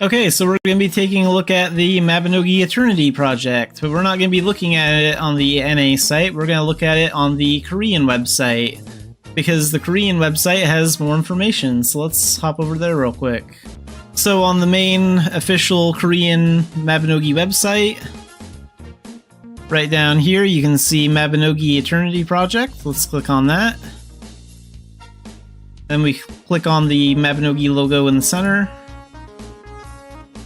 Okay, so we're going to be taking a look at the Mabinogi Eternity project, but we're not going to be looking at it on the NA site, we're going to look at it on the Korean website, because the Korean website has more information, so let's hop over there real quick. So on the main official Korean Mabinogi website, right down here you can see Mabinogi Eternity project. Let's click on that. Then we click on the Mabinogi logo in the center.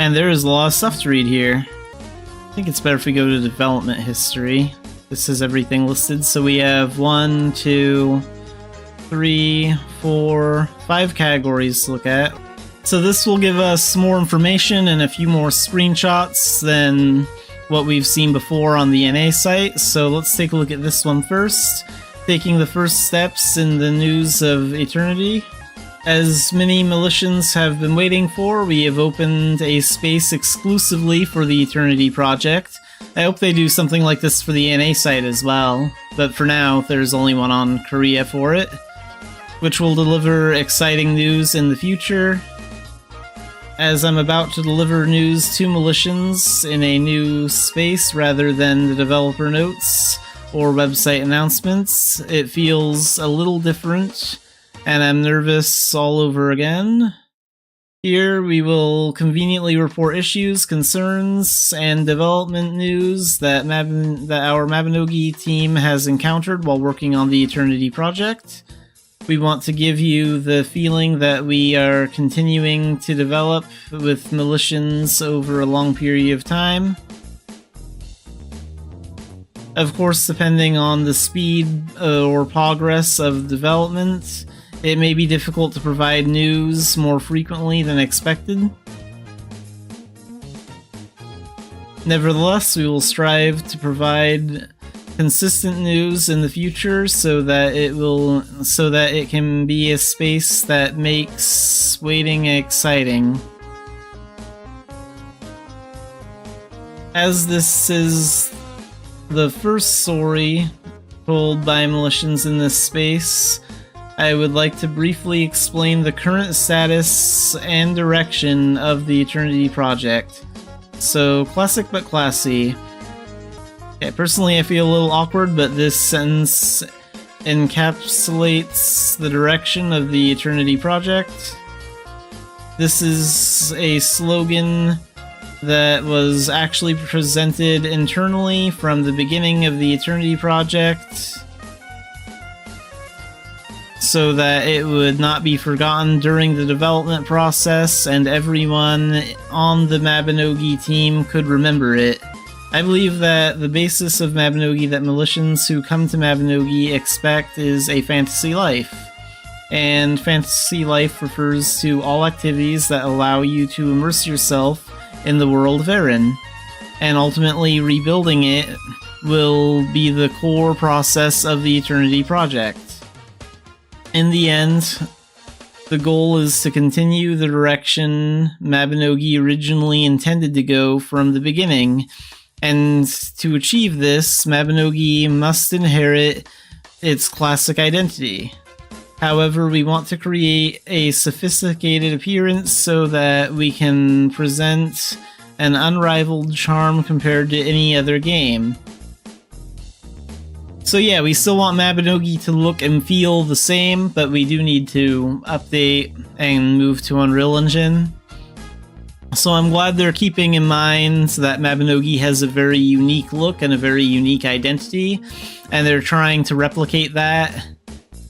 And there is a lot of stuff to read here. I think it's better if we go to development history. This is everything listed. So we have 1, 2, 3, 4, 5 categories to look at. So this will give us more information and a few more screenshots than what we've seen before on the NA site. So let's take a look at this one first. Taking the first steps in the news of Eternity. As many Militians have been waiting for, we have opened a space exclusively for the Eternity project. I hope they do something like this for the NA site as well, but for now there's only one on Korea for it, which will deliver exciting news in the future. As I'm about to deliver news to Militians in a new space rather than the developer notes or website announcements, it feels a little different. And I'm nervous all over again. Here we will conveniently report issues, concerns, and development news that our Mabinogi team has encountered while working on the Eternity project. We want to give you the feeling that we are continuing to develop with Militians over a long period of time. Of course, depending on the speed or progress of development, it may be difficult to provide news more frequently than expected. Nevertheless, we will strive to provide consistent news in the future so that it can be a space that makes waiting exciting. As this is the first story told by Militians in this space, I would like to briefly explain the current status and direction of the Eternity project. So, classic but classy. Okay, personally I feel a little awkward, but this sentence encapsulates the direction of the Eternity project. This is a slogan that was actually presented internally from the beginning of the Eternity project, so that it would not be forgotten during the development process and everyone on the Mabinogi team could remember it. I believe that the basis of Mabinogi that Militians who come to Mabinogi expect is a fantasy life. And fantasy life refers to all activities that allow you to immerse yourself in the world of Erin. And ultimately rebuilding it will be the core process of the Eternity project. In the end, the goal is to continue the direction Mabinogi originally intended to go from the beginning, and to achieve this, Mabinogi must inherit its classic identity. However, we want to create a sophisticated appearance so that we can present an unrivaled charm compared to any other game. So yeah, we still want Mabinogi to look and feel the same, but we do need to update and move to Unreal Engine. So I'm glad they're keeping in mind that Mabinogi has a very unique look and a very unique identity, and they're trying to replicate that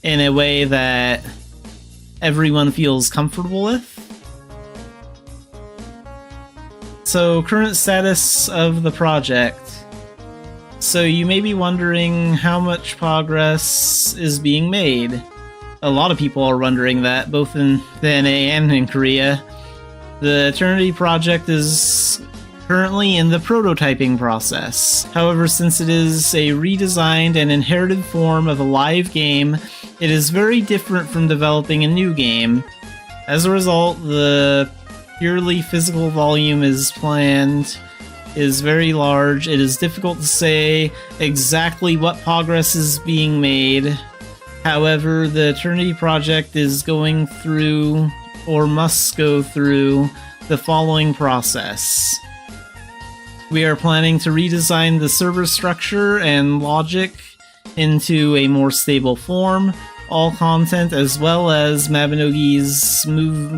in a way that everyone feels comfortable with. So, current status of the project. So you may be wondering how much progress is being made. A lot of people are wondering that, both in the NA and in Korea. The Eternity project is currently in the prototyping process. However, since it is a redesigned and inherited form of a live game, it is very different from developing a new game. As a result, the purely physical volume is very large. It is difficult to say exactly what progress is being made. However, the Eternity project is going through, or must go through, the following process. We are planning to redesign the server structure and logic into a more stable form. All content as well as Mabinogi's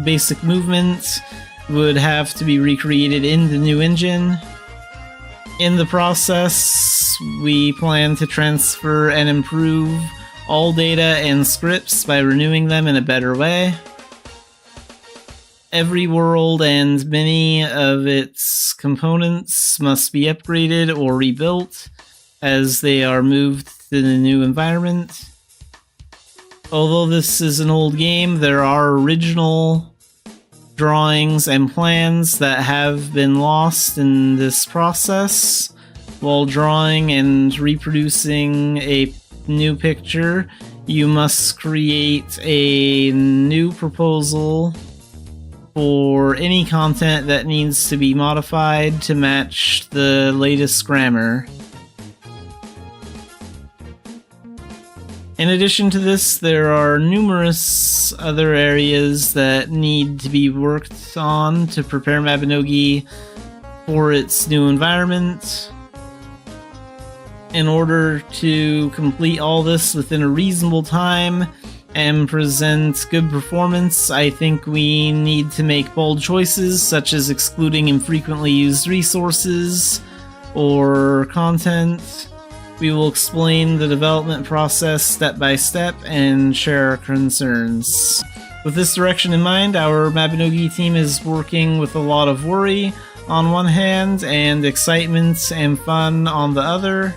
basic movement would have to be recreated in the new engine. In the process, we plan to transfer and improve all data and scripts by renewing them in a better way. Every world and many of its components must be upgraded or rebuilt as they are moved to the new environment. Although this is an old game, there are original drawings and plans that have been lost in this process. While drawing and reproducing a new picture, you must create a new proposal for any content that needs to be modified to match the latest grammar. In addition to this, there are numerous other areas that need to be worked on to prepare Mabinogi for its new environment. In order to complete all this within a reasonable time and present good performance, I think we need to make bold choices, such as excluding infrequently used resources or content. We will explain the development process step by step and share our concerns. With this direction in mind, our Mabinogi team is working with a lot of worry on one hand and excitement and fun on the other.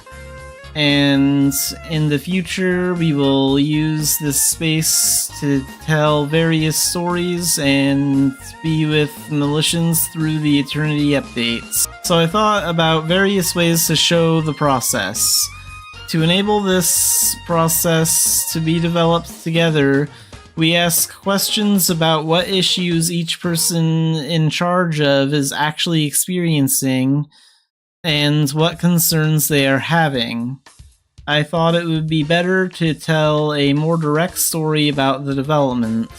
And in the future, we will use this space to tell various stories and be with Militians through the Eternity updates. So I thought about various ways to show the process. To enable this process to be developed together, we ask questions about what issues each person in charge of is actually experiencing and what concerns they are having. I thought it would be better to tell a more direct story about the development.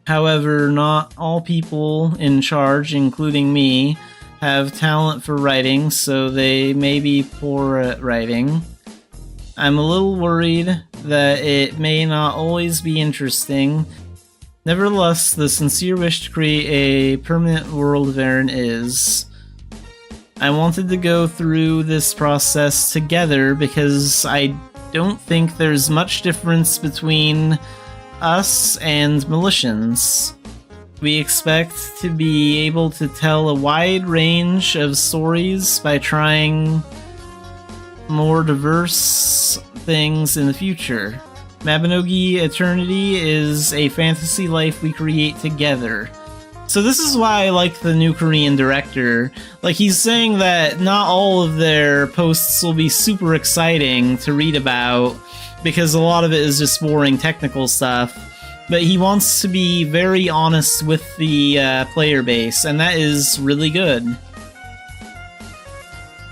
However, not all people in charge, including me, have talent for writing, so they may be poor at writing. I'm a little worried that it may not always be interesting. Nevertheless, the sincere wish to create a permanent world of Aaron is. I wanted to go through this process together because I don't think there's much difference between us and Militians. We expect to be able to tell a wide range of stories by trying more diverse things in the future. Mabinogi Eternity is a fantasy life we create together. So this is why I like the new Korean director. Like, he's saying that not all of their posts will be super exciting to read about, because a lot of it is just boring technical stuff. But he wants to be very honest with the player base, and that is really good.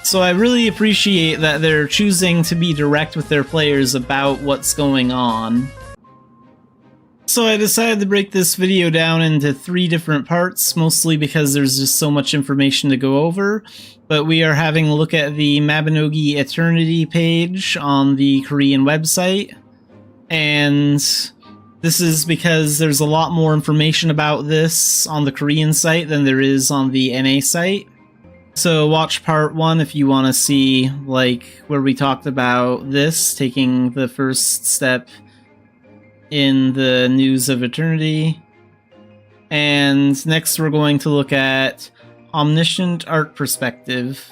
So I really appreciate that they're choosing to be direct with their players about what's going on. So I decided to break this video down into 3 different parts, mostly because there's just so much information to go over. But we are having a look at the Mabinogi Eternity page on the Korean website. And this is because there's a lot more information about this on the Korean site than there is on the NA site. So watch part 1 if you want to see, like, where we talked about this, taking the first step in the news of Eternity. And next we're going to look at Omniscient Art Perspective.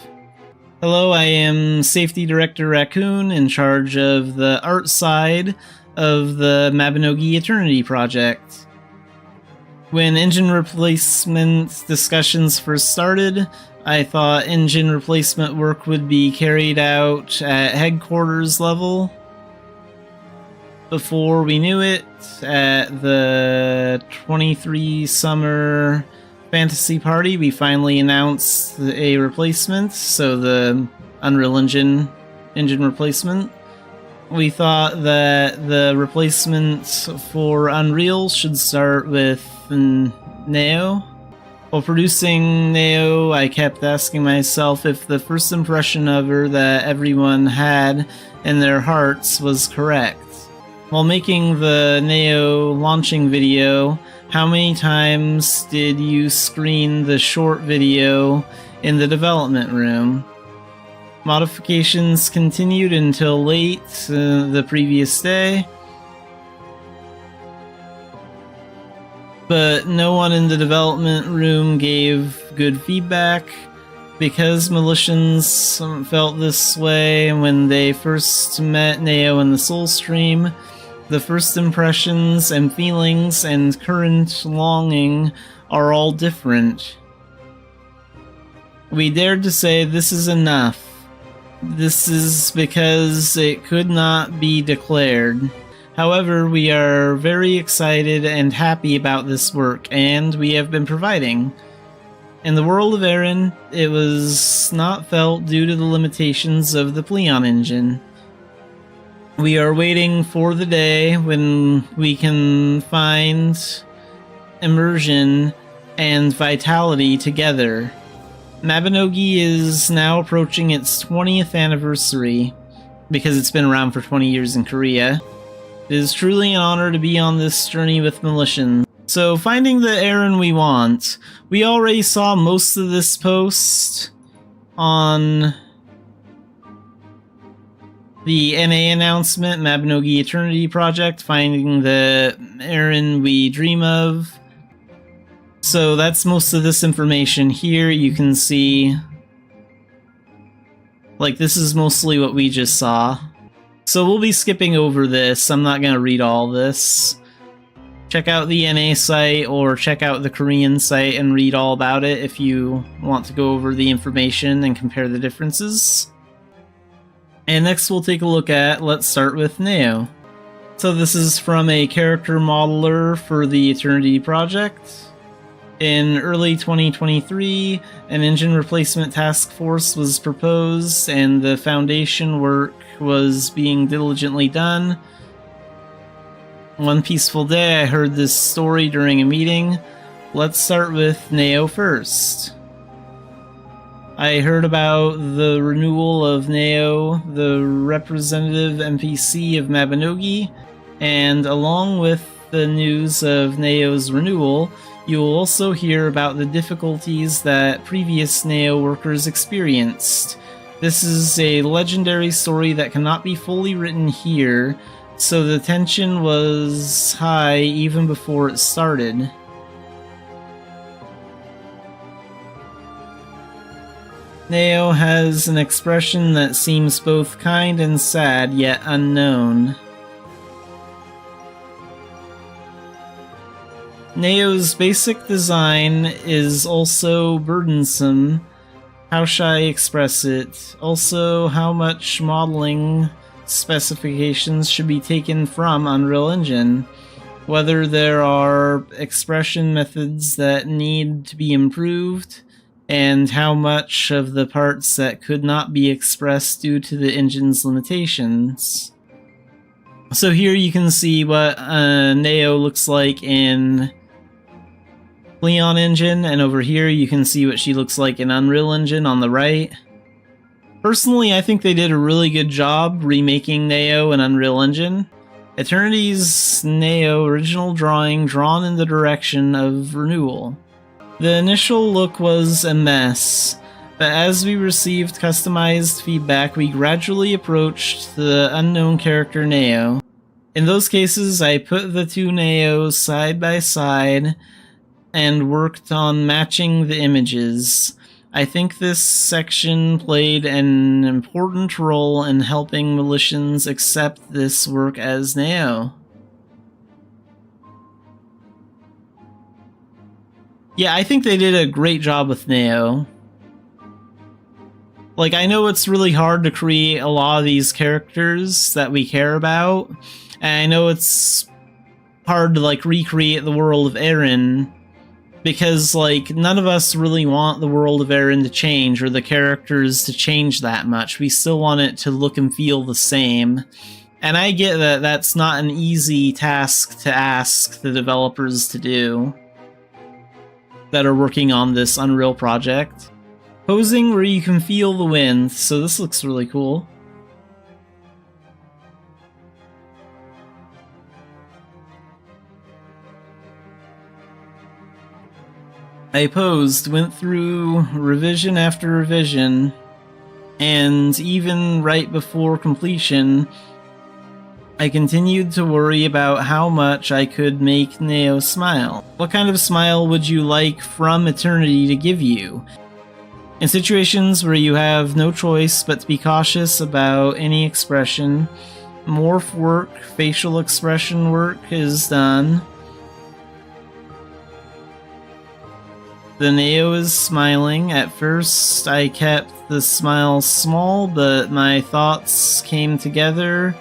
Hello, I am Safety Director Raccoon, in charge of the art side of the Mabinogi Eternity project. When engine replacement discussions first started, I thought engine replacement work would be carried out at headquarters level. Before we knew it, at the 23 Summer Fantasy Party, we finally announced a replacement, so the Unreal Engine replacement. We thought that the replacement for Unreal should start with Neo. While producing Neo, I kept asking myself if the first impression of her that everyone had in their hearts was correct. While making the Neo launching video, how many times did you screen the short video in the development room? Modifications continued until late the previous day, but no one in the development room gave good feedback because Militians felt this way when they first met Neo in the Soul Stream. The first impressions and feelings and current longing are all different. We dared to say this is enough. This is because it could not be declared. However, we are very excited and happy about this work, and we have been providing. In the world of Aaron, it was not felt due to the limitations of the Pleon engine. We are waiting for the day when we can find immersion and vitality together. Mabinogi is now approaching its 20th anniversary, because it's been around for 20 years in Korea. It is truly an honor to be on this journey with Militians. So, finding the Aaron we want. We already saw most of this post on the NA announcement, Mabinogi Eternity Project, finding the Aaron we dream of. So that's most of this information here. You can see, like, this is mostly what we just saw. So we'll be skipping over this. I'm not going to read all this. Check out the NA site or check out the Korean site and read all about it if you want to go over the information and compare the differences. And next we'll take a look at, let's start with Neo. So this is from a character modeler for the Eternity Project. In early 2023, an engine replacement task force was proposed and the foundation work was being diligently done. One peaceful day I heard this story during a meeting. Let's start with Neo first. I heard about the renewal of Neo, the representative NPC of Mabinogi, and along with the news of Neo's renewal, you will also hear about the difficulties that previous Neo workers experienced. This is a legendary story that cannot be fully written here, so the tension was high even before it started. Neo has an expression that seems both kind and sad, yet unknown. Neo's basic design is also burdensome. How shall I express it? Also, how much modeling specifications should be taken from Unreal Engine? Whether there are expression methods that need to be improved, and how much of the parts that could not be expressed due to the engine's limitations. So here you can see what Neo looks like in Leon Engine, and over here you can see what she looks like in Unreal Engine on the right. Personally, I think they did a really good job remaking Neo in Unreal Engine. Eternity's Neo original drawing drawn in the direction of renewal. The initial look was a mess, but as we received customized feedback, we gradually approached the unknown character Neo. In those cases, I put the two Neos side by side and worked on matching the images. I think this section played an important role in helping Militians accept this work as Neo. Yeah, I think they did a great job with Neo. Like, I know it's really hard to create a lot of these characters that we care about, and I know it's hard to, like, recreate the world of Aaron, because, like, none of us really want the world of Aaron to change, or the characters to change that much. We still want it to look and feel the same. And I get that that's not an easy task to ask the developers to do. that are working on this Unreal project. Posing where you can feel the wind, so this looks really cool. I posed, went through revision after revision, and even right before completion, I continued to worry about how much I could make Neo smile. What kind of smile would you like from Eternity to give you? In situations where you have no choice but to be cautious about any expression, morph work, facial expression work is done. The Neo is smiling. At first, I kept the smile small, but my thoughts came together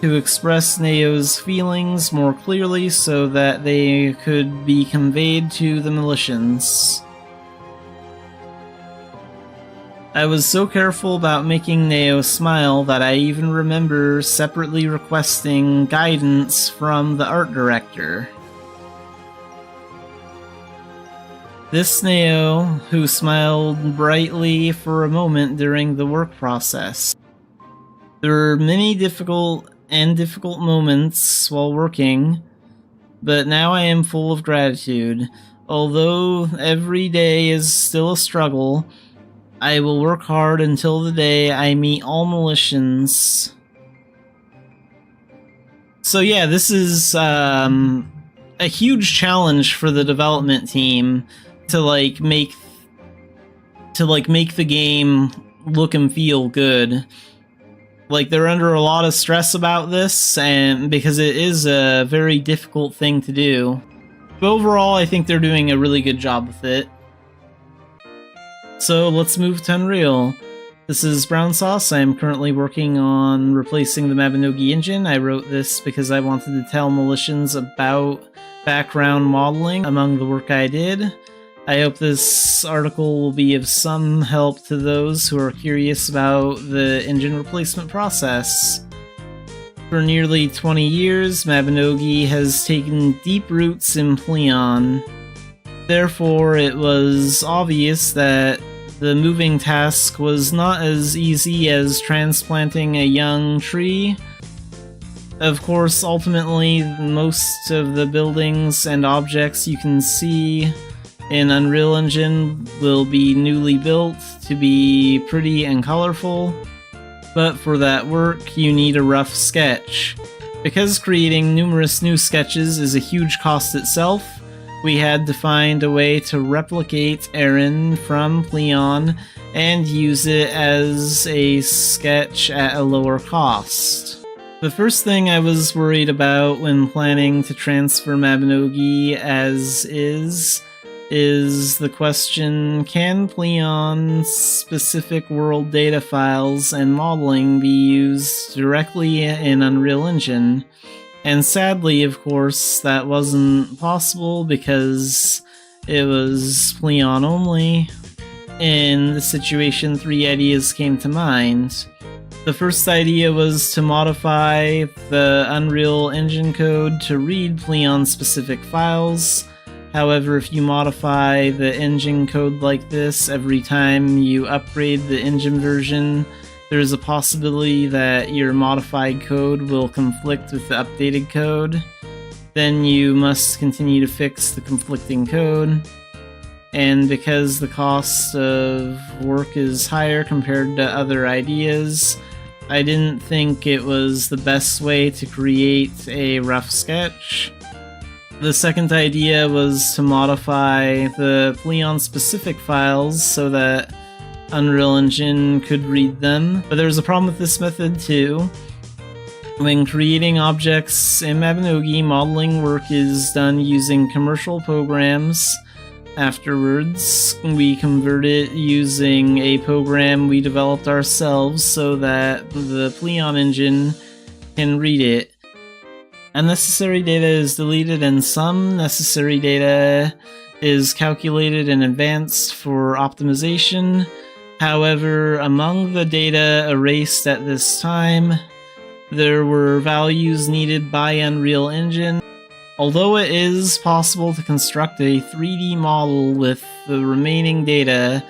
to express Neo's feelings more clearly so that they could be conveyed to the Militians. I was so careful about making Neo smile that I even remember separately requesting guidance from the art director. This Neo, who smiled brightly for a moment during the work process. There were many difficult moments while working, but now I am full of gratitude. Although every day is still a struggle, I will work hard until the day I meet all Militians. So yeah, this is a huge challenge for the development team to make the game look and feel good. Like, they're under a lot of stress about this, and because it is a very difficult thing to do. But overall, I think they're doing a really good job with it. So let's move to Unreal. This is Brown Sauce. I am currently working on replacing the Mabinogi engine. I wrote this because I wanted to tell Militians about background modeling among the work I did. I hope this article will be of some help to those who are curious about the engine replacement process. For nearly 20 years, Mabinogi has taken deep roots in Pleon. Therefore, it was obvious that the moving task was not as easy as transplanting a young tree. Of course, ultimately, most of the buildings and objects you can see in Unreal Engine will be newly built to be pretty and colorful, but for that work, you need a rough sketch. Because creating numerous new sketches is a huge cost itself, we had to find a way to replicate Aaron from Pleon and use it as a sketch at a lower cost. The first thing I was worried about when planning to transfer Mabinogi as is the question, can Pleon-specific world data files and modeling be used directly in Unreal Engine? And sadly, of course, that wasn't possible because it was Pleon only. In this situation, 3 ideas came to mind. The first idea was to modify the Unreal Engine code to read Pleon-specific files. However, if you modify the engine code like this every time you upgrade the engine version, there's a possibility that your modified code will conflict with the updated code. Then you must continue to fix the conflicting code. And because the cost of work is higher compared to other ideas, I didn't think it was the best way to create a rough sketch. The second idea was to modify the Pleon-specific files so that Unreal Engine could read them, but there's a problem with this method too. When creating objects in Mabinogi, modeling work is done using commercial programs. Afterwards, we convert it using a program we developed ourselves so that the Pleon engine can read it. Unnecessary data is deleted and some necessary data is calculated in advance for optimization. However, among the data erased at this time, there were values needed by Unreal Engine. Although it is possible to construct a 3D model with the remaining data,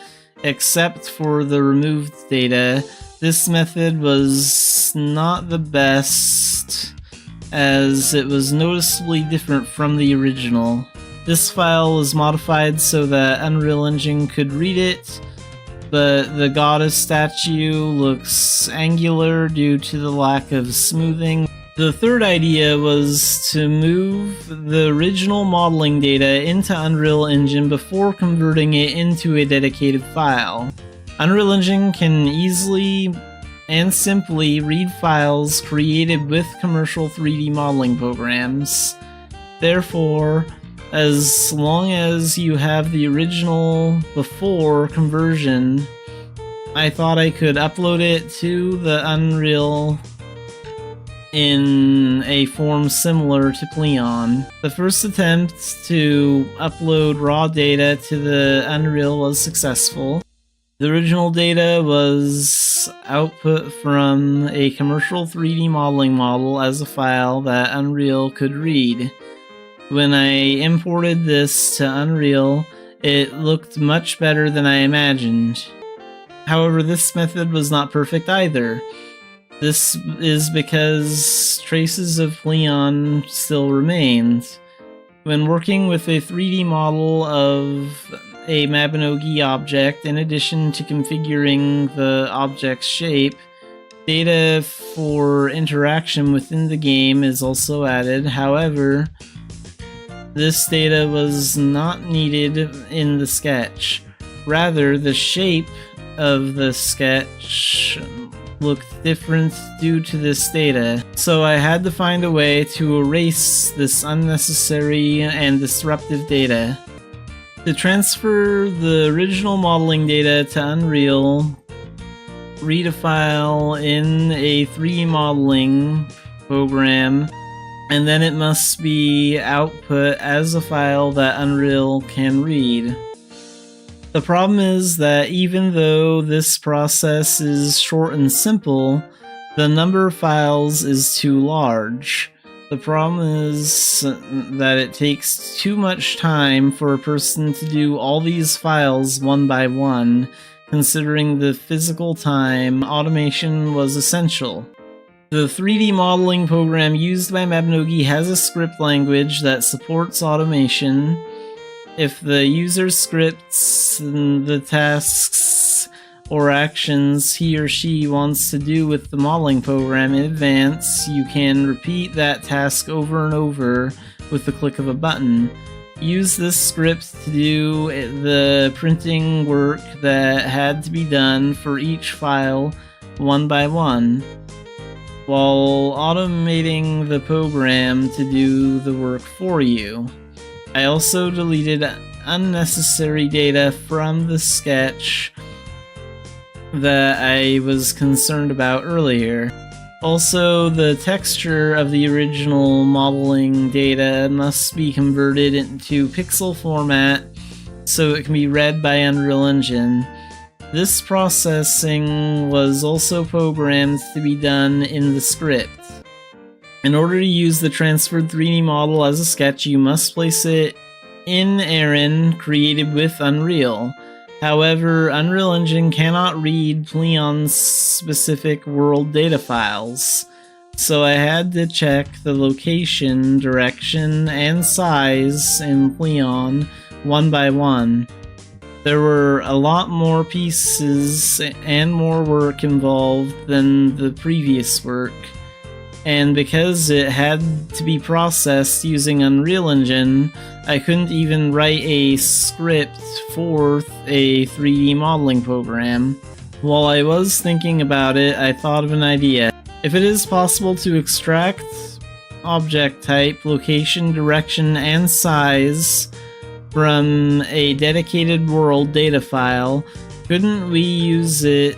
except for the removed data, this method was not the best, as it was noticeably different from the original. This file was modified so that Unreal Engine could read it, but the goddess statue looks angular due to the lack of smoothing. The third idea was to move the original modeling data into Unreal Engine before converting it into a dedicated file. Unreal Engine can easily and simply read files created with commercial 3D modeling programs. Therefore, as long as you have the original before conversion, I thought I could upload it to the Unreal in a form similar to Pleon. The first attempt to upload raw data to the Unreal was successful. The original data was output from a commercial 3D modeling model as a file that Unreal could read. When I imported this to Unreal, it looked much better than I imagined. However, this method was not perfect either. This is because traces of Pleon still remained. When working with a 3D model of a Mabinogi object, in addition to configuring the object's shape, data for interaction within the game is also added. However, this data was not needed in the sketch. Rather, the shape of the sketch looked different due to this data, so I had to find a way to erase this unnecessary and disruptive data. To transfer the original modeling data to Unreal, read a file in a 3D modeling program, and then it must be output as a file that Unreal can read. The problem is that even though this process is short and simple, the number of files is too large. The problem is that it takes too much time for a person to do all these files one by one. Considering the physical time, automation was essential. The 3D modeling program used by Mabinogi has a script language that supports automation. If the user scripts the tasks or actions he or she wants to do with the modeling program in advance, you can repeat that task over and over with the click of a button. Use this script to do the printing work that had to be done for each file one by one, while automating the program to do the work for you. I also deleted unnecessary data from the sketch that I was concerned about earlier. Also, the texture of the original modeling data must be converted into pixel format so it can be read by Unreal Engine. This processing was also programmed to be done in the script. In order to use the transferred 3D model as a sketch, you must place it in Aaron, created with Unreal. However, Unreal Engine cannot read Pleon's specific world data files, so I had to check the location, direction, and size in Pleon one by one. There were a lot more pieces and more work involved than the previous work, and because it had to be processed using Unreal Engine, I couldn't even write a script for a 3D modeling program. While I was thinking about it, I thought of an idea. If it is possible to extract object type, location, direction, and size from a dedicated world data file, couldn't we use it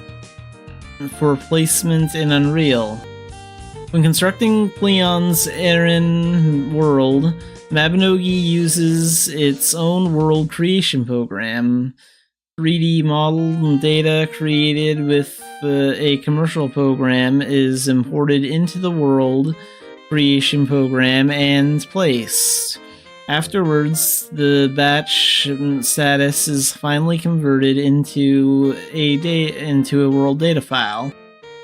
for placement in Unreal? When constructing Pleon's Aaron world, Mabinogi uses its own world creation program. 3D model data created with a commercial program is imported into the world, creation program and placed. Afterwards, the batch status is finally converted into a world data file.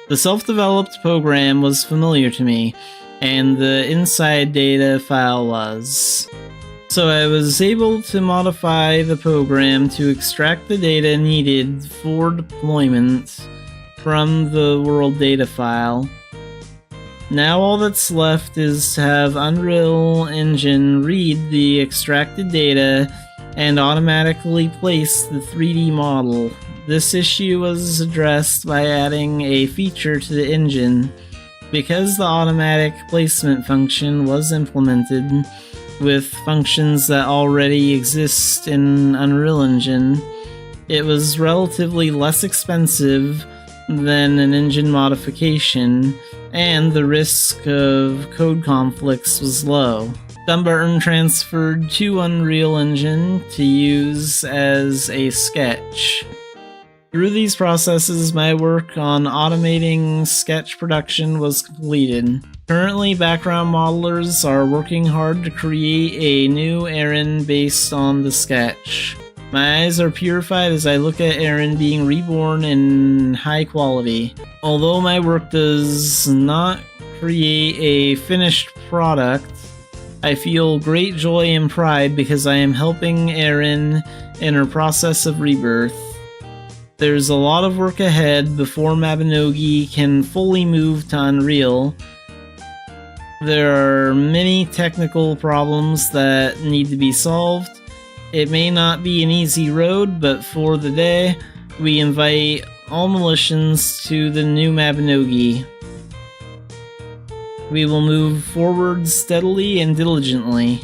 The self-developed program was familiar to me, and the inside data file was. So I was able to modify the program to extract the data needed for deployment from the world data file. Now all that's left is to have Unreal Engine read the extracted data and automatically place the 3D model. This issue was addressed by adding a feature to the engine. Because the automatic placement function was implemented with functions that already exist in Unreal Engine, it was relatively less expensive than an engine modification, and the risk of code conflicts was low. Dumbarton transferred to Unreal Engine to use as a sketch. Through these processes, my work on automating sketch production was completed. Currently, background modelers are working hard to create a new Aaron based on the sketch. My eyes are purified as I look at Aaron being reborn in high quality. Although my work does not create a finished product, I feel great joy and pride because I am helping Aaron in her process of rebirth. There's a lot of work ahead before Mabinogi can fully move to Unreal. There are many technical problems that need to be solved. It may not be an easy road, but for the day, we invite all militians to the new Mabinogi. We will move forward steadily and diligently.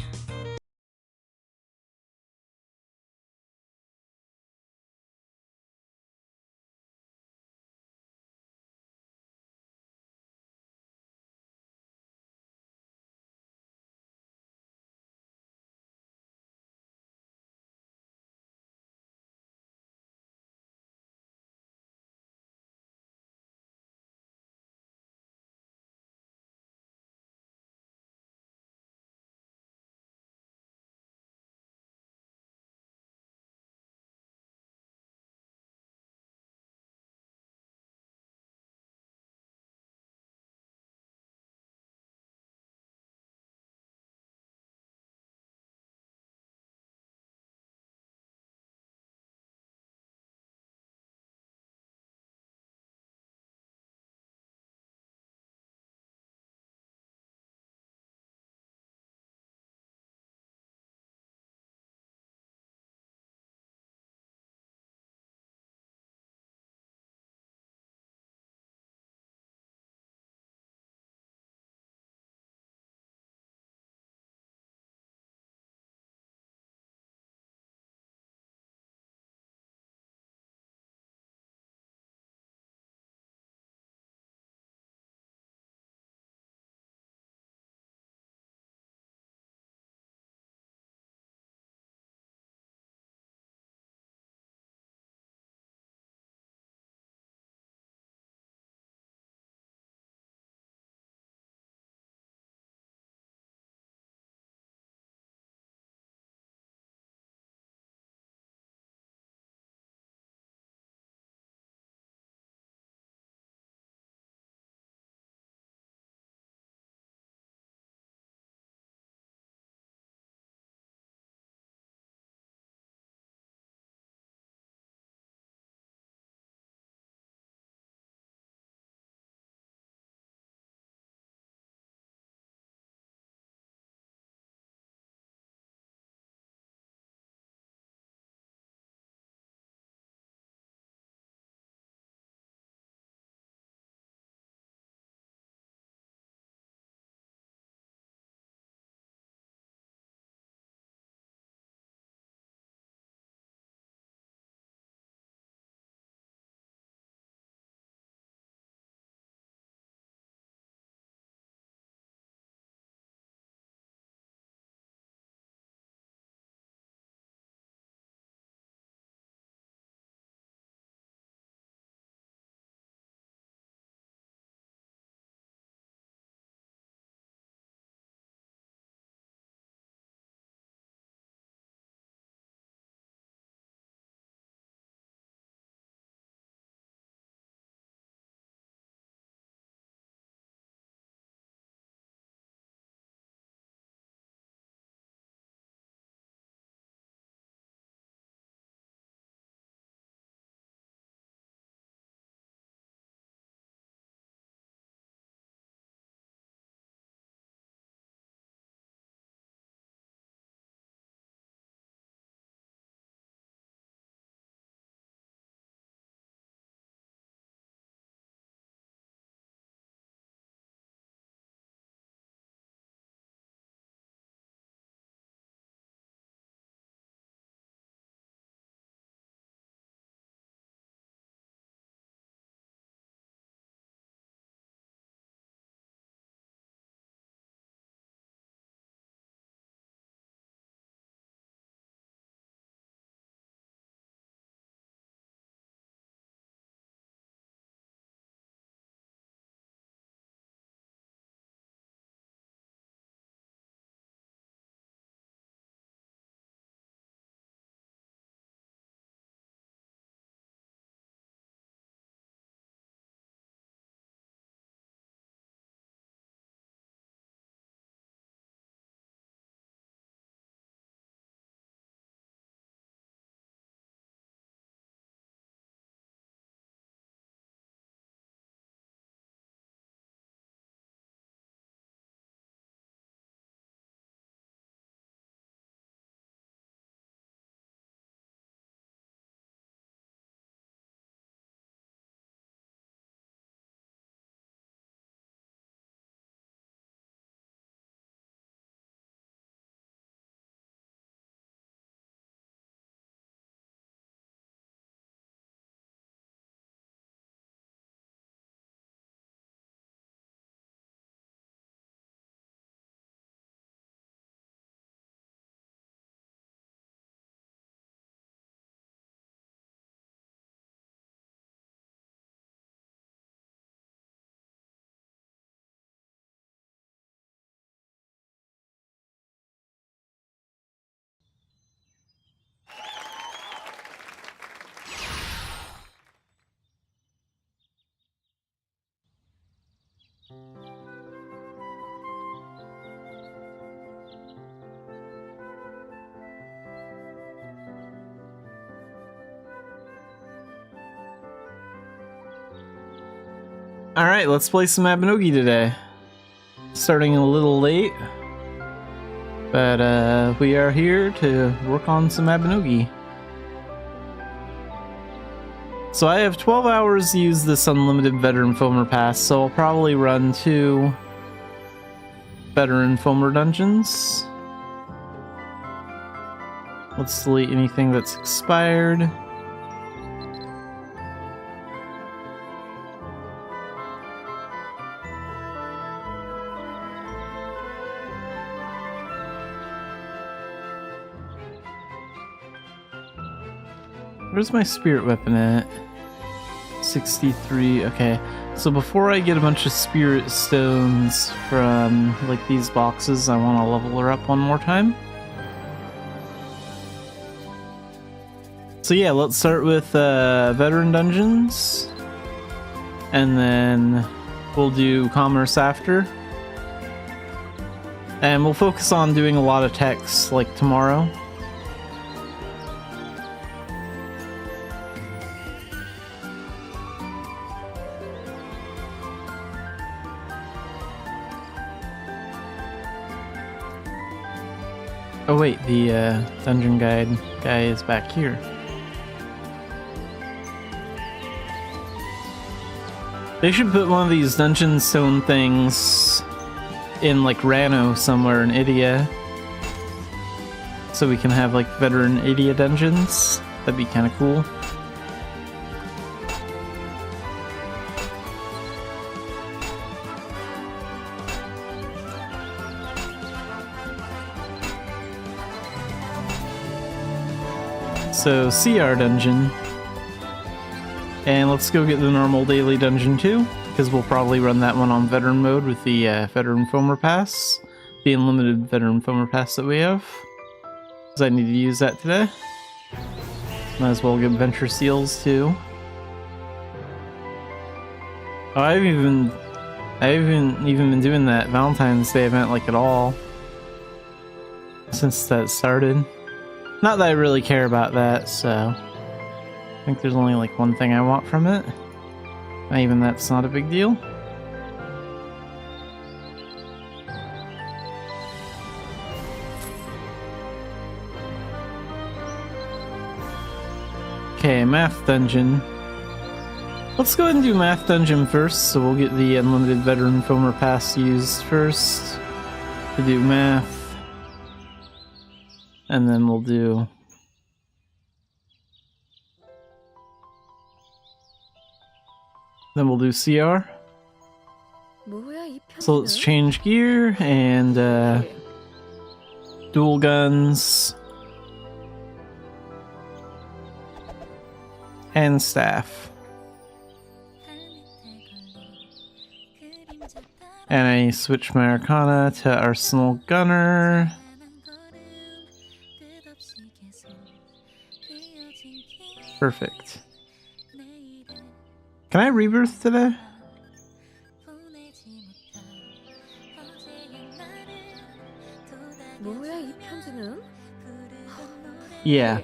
Alright, let's play some Mabinogi today. Starting a little late, but we are here to work on some Mabinogi. So I have 12 hours to use this unlimited veteran foamer pass, so I'll probably run 2 veteran foamer dungeons. Let's delete anything that's expired. Where's my spirit weapon at? 63, okay. So before I get a bunch of spirit stones from like these boxes, I want to level her up one more time. So yeah, let's start with veteran dungeons. And then we'll do commerce after. And we'll focus on doing a lot of techs like tomorrow. Oh wait, the dungeon guide guy is back here. They should put one of these dungeon stone things in like Rano somewhere in Idia. So we can have like veteran Idia dungeons. That'd be kind of cool. So, CR dungeon. And let's go get the normal daily dungeon too, because we'll probably run that one on veteran mode with the veteran foamer pass. The unlimited veteran foamer pass that we have. Because I need to use that today. Might as well get venture seals too. Oh, I haven't even been doing that Valentine's Day event like at all. Since that started. Not that I really care about that, so I think there's only like one thing I want from it. And even that's not a big deal. Okay, math dungeon. Let's go ahead and do math dungeon first, so we'll get the unlimited veteran foamer pass used first to do math. And then we'll do CR. So let's change gear and dual guns and staff. And I switch my Arcana to Arsenal Gunner. Perfect. Can I rebirth today? Yeah.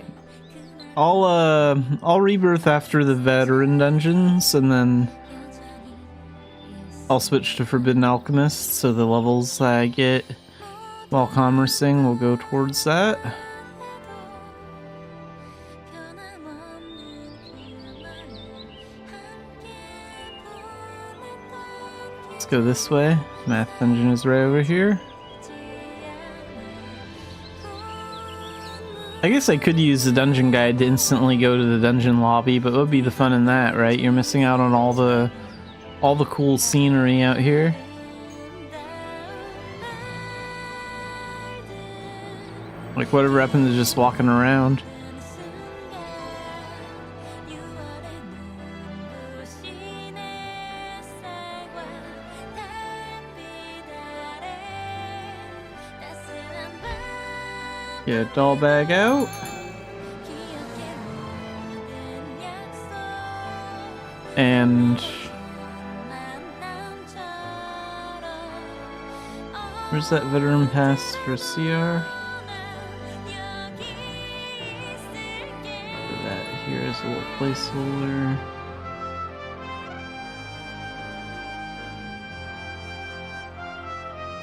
I'll rebirth after the veteran dungeons, and then I'll switch to Forbidden Alchemist, so the levels I get while commercing will go towards that. Go this way. Math dungeon is right over here. I guess I could use the dungeon guide to instantly go to the dungeon lobby, but what would be the fun in that, right? You're missing out on all the cool scenery out here. Like whatever happened to just walking around. Get doll bag out. And where's that veteran pass for CR? Put that here as a little placeholder.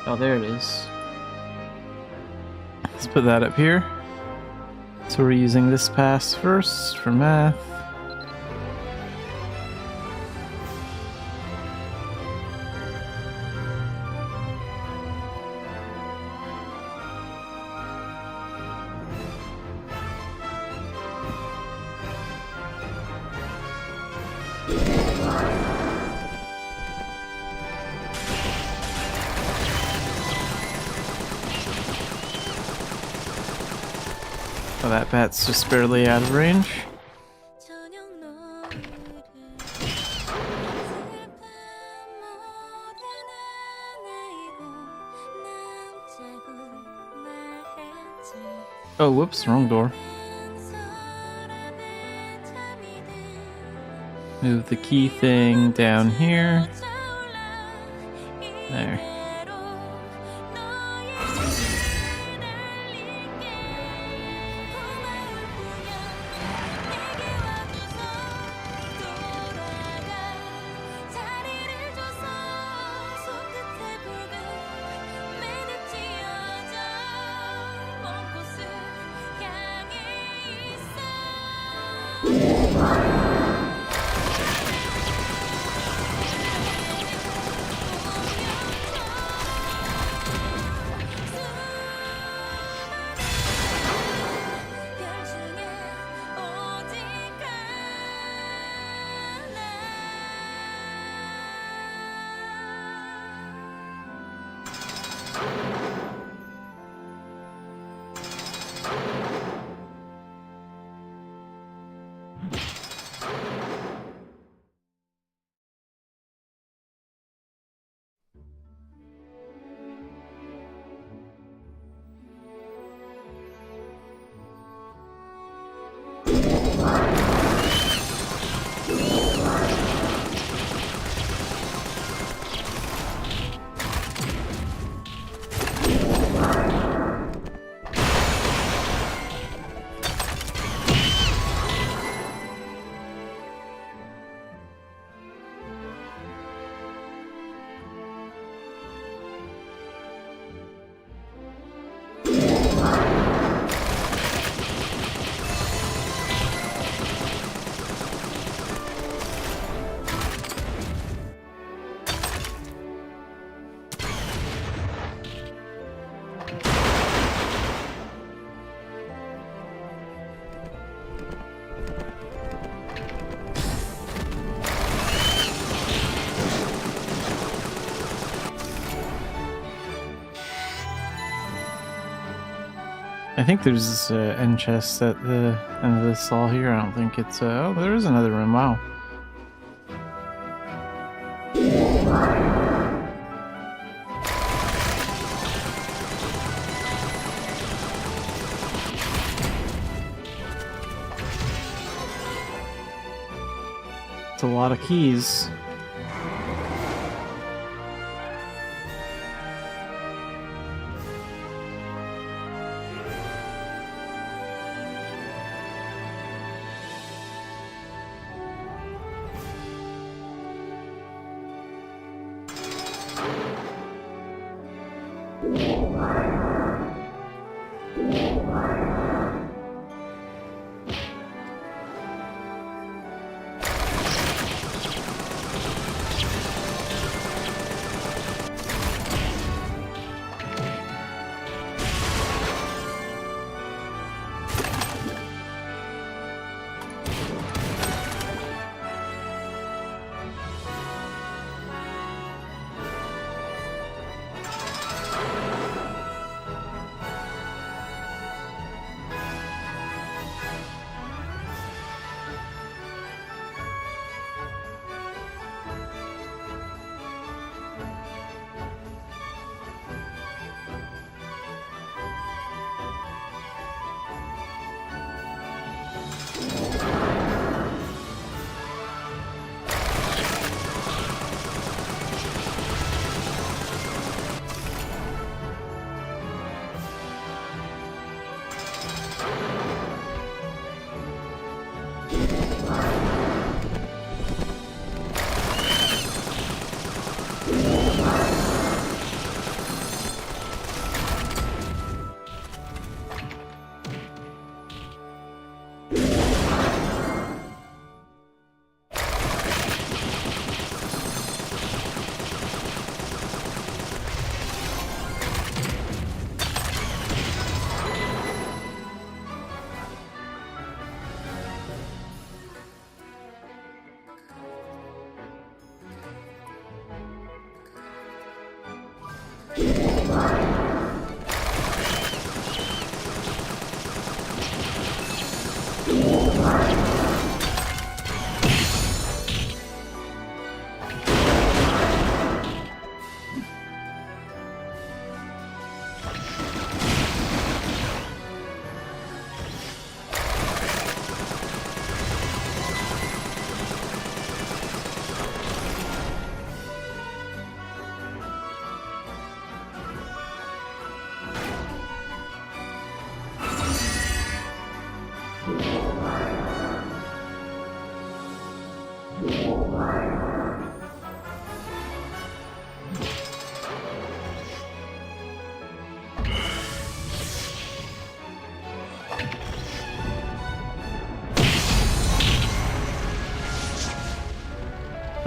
Oh, there it is. Let's put that up here. So we're using this pass first for math. Oh, that bat's just barely out of range. Oh, whoops, wrong door. Move the key thing down here. There. I think there's an end chest at the end of this hall here. I don't think it's... oh, there is another room. Wow. It's a lot of keys.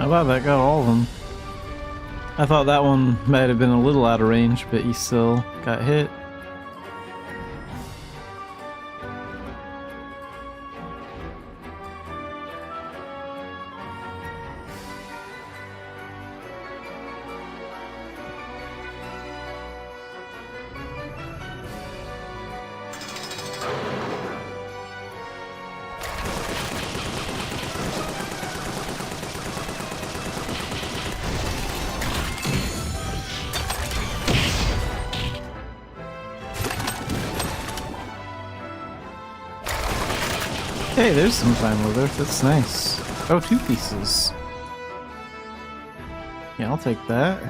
How about that got all of them? I thought that one might have been a little out of range, but he still got hit. Hey, there's some fine leather. That's nice. Oh, 2 pieces. Yeah, I'll take that.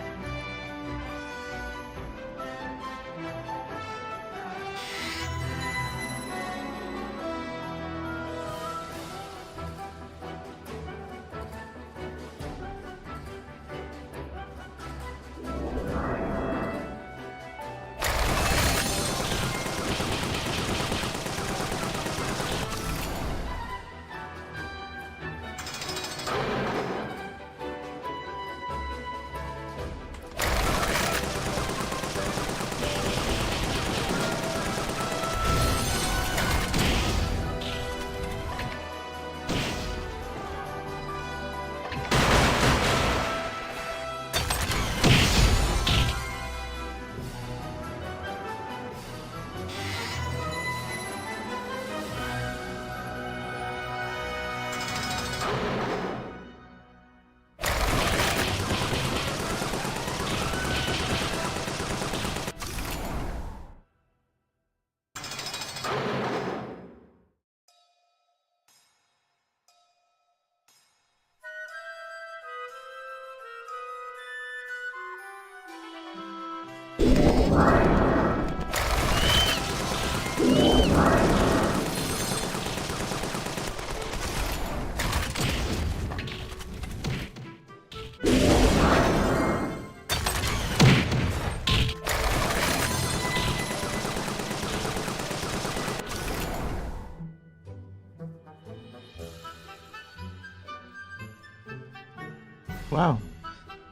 Wow.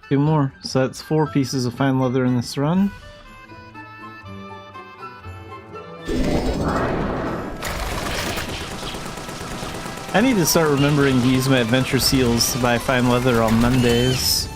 2 more. So that's 4 pieces of fine leather in this run. I need to start remembering to use my adventure seals to buy fine leather on Mondays.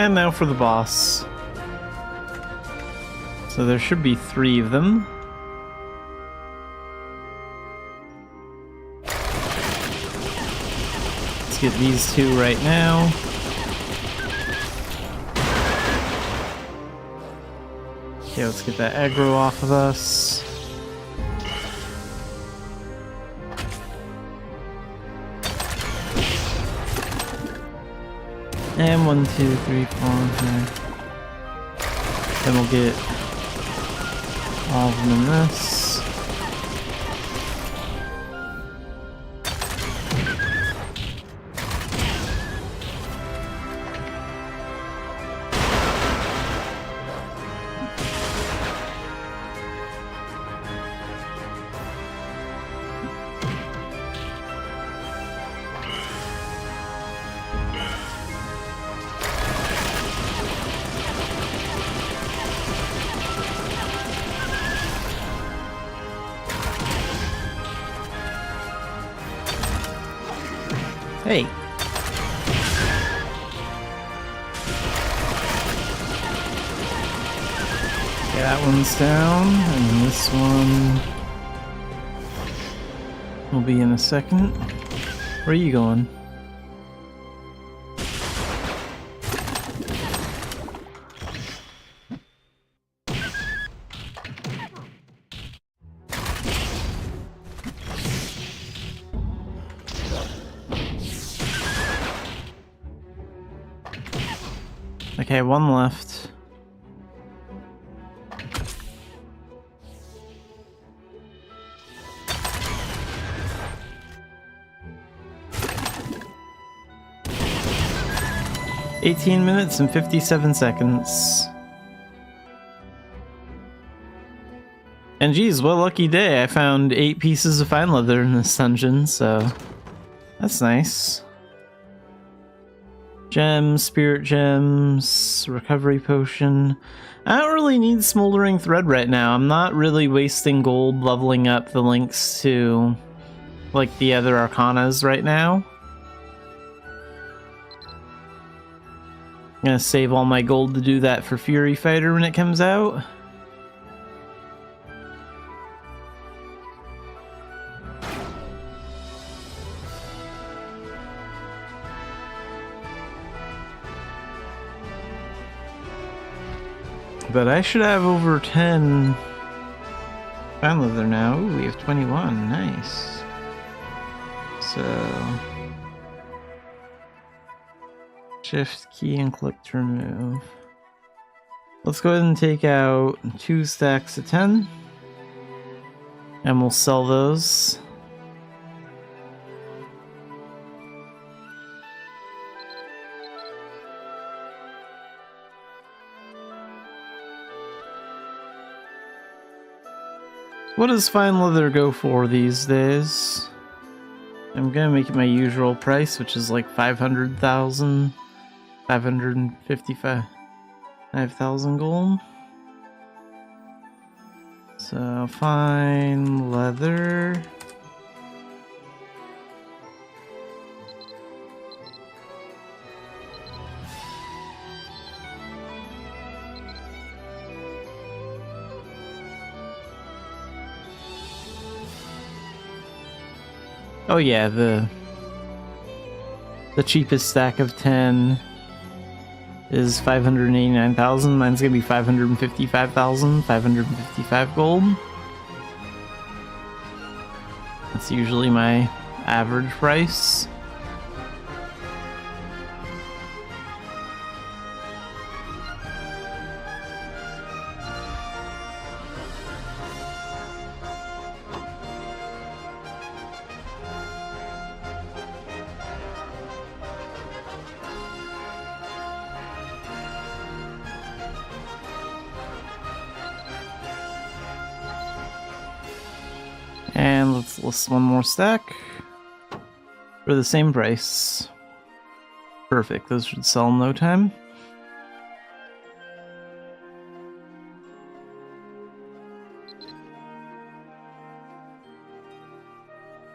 And now for the boss. So there should be 3 of them. Let's get these 2 right now. Okay, let's get that aggro off of us. And 1, 2, 3, 4, 5. Then we'll get all of them in this. Hey. Okay, that one's down, and this one will be in a second. Where are you going? Okay, 1 left. "18 minutes and 57 seconds. And geez, what a lucky day. I found 8 pieces of fine leather in this dungeon, so that's nice. Gems, spirit gems, recovery potion. I don't really need smoldering thread right now. I'm not really wasting gold leveling up the links to like the other arcanas right now. I'm gonna save all my gold to do that for Fury Fighter when it comes out. But I should have over 10 fine leather now. Ooh, we have 21. Nice. So shift key and click to remove. Let's go ahead and take out 2 stacks of 10. And we'll sell those. What does fine leather go for these days? I'm gonna make it my usual price, which is like 500,000, 555,000 gold. So fine leather. Oh yeah, the cheapest stack of 10 is 589,000. Mine's gonna be 555,000, 555 gold. That's usually my average price. And let's list one more stack for the same price. Perfect, those should sell in no time.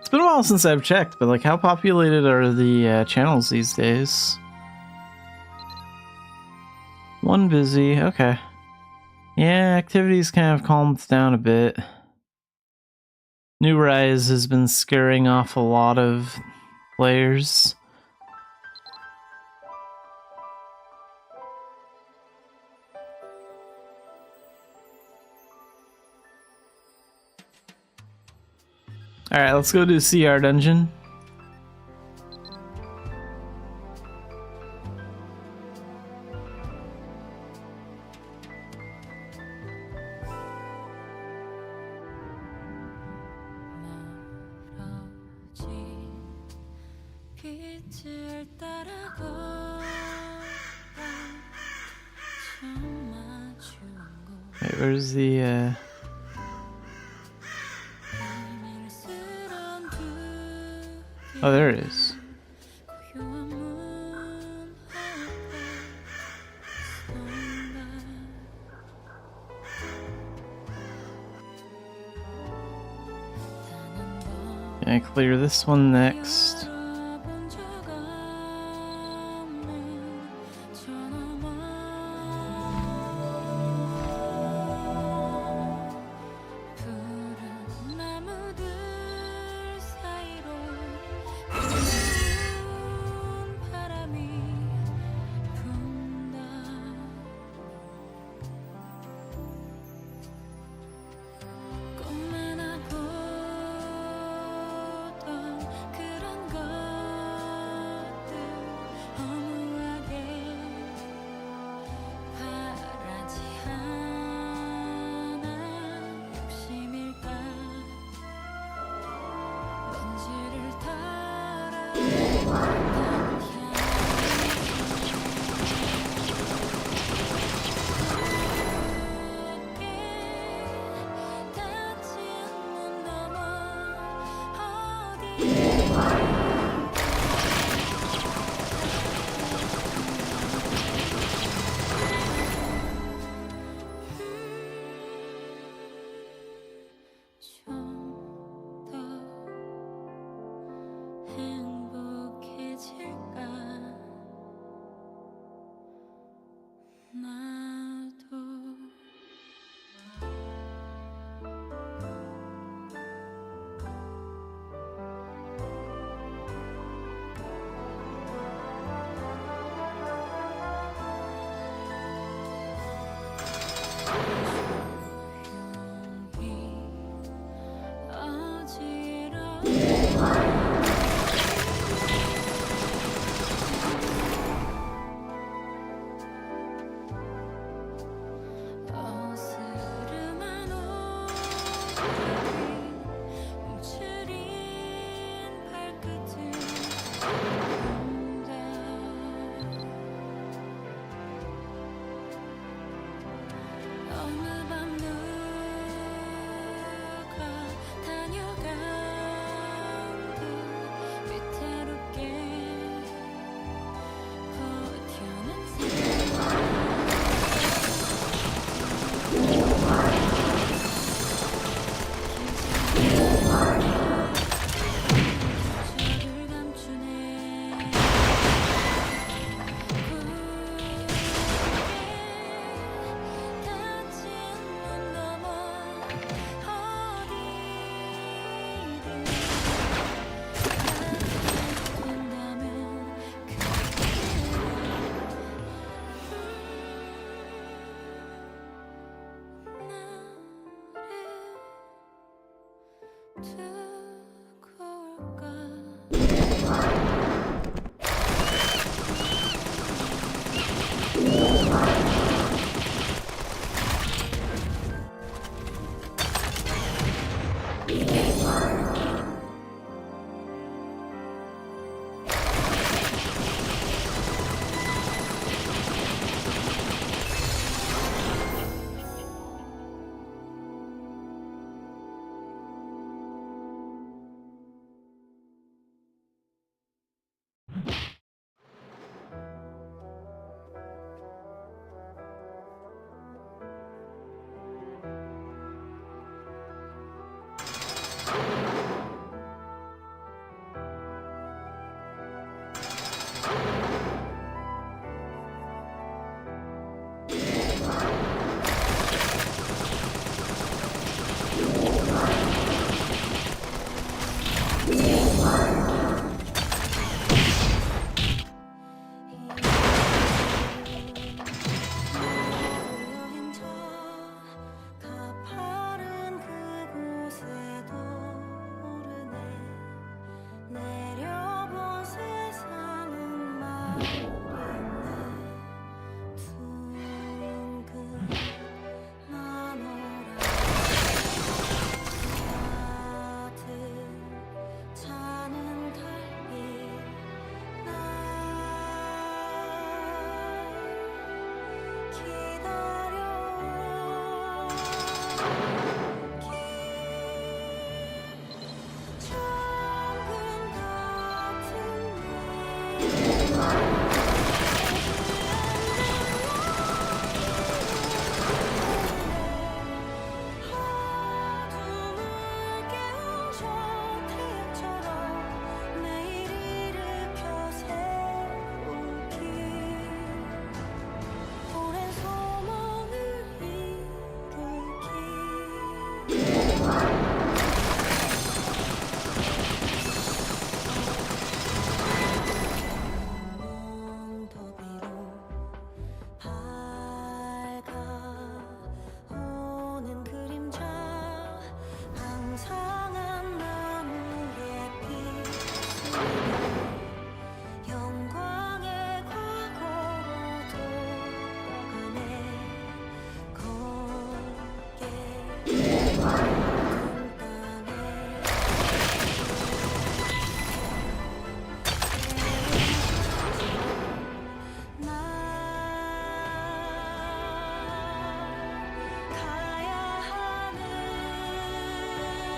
It's been a while since I've checked, but like, how populated are the channels these days? One busy, okay. Yeah, activity's kind of calmed down a bit. New Rise has been scaring off a lot of players. Alright, let's go to CR dungeon. Wait, where's the oh, there it is. Gonna clear this one next.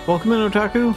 Welcome in, Otaku.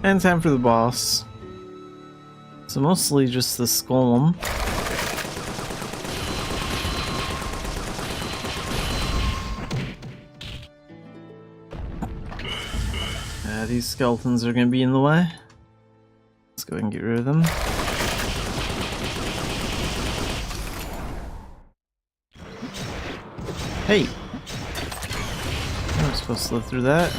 And time for the boss. So mostly just the golem. These skeletons are gonna be in the way. Let's go ahead and get rid of them. Hey! I'm supposed to live through that.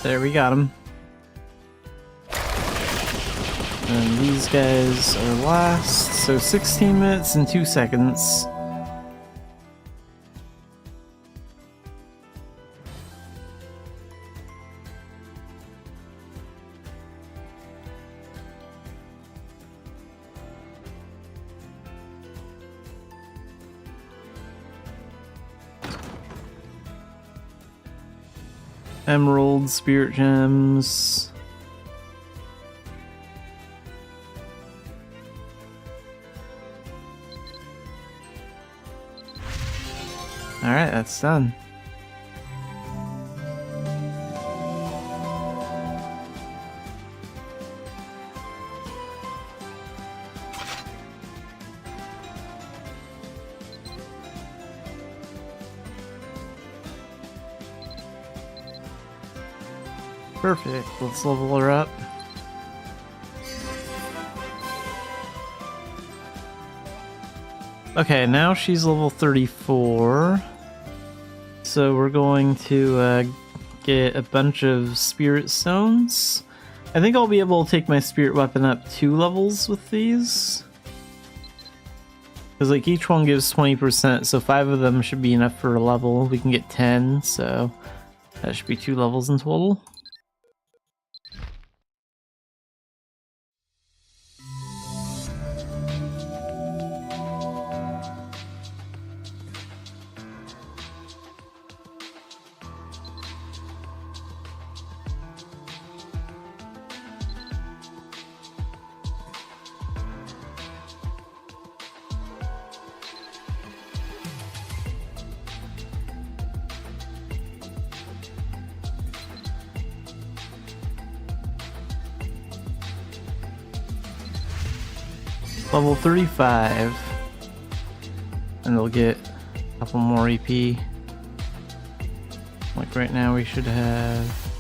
There, we got him. And these guys are last, so 16 minutes and 2 seconds. Emerald, spirit gems. Alright, that's done. Perfect, let's level her up. Okay, now she's level 34. So we're going to get a bunch of spirit stones. I think I'll be able to take my spirit weapon up 2 levels with these. Because like each one gives 20%, so 5 of them should be enough for a level. We can get 10, so that should be 2 levels in total. Level 35, and they'll get a couple more EP. Like right now we should have...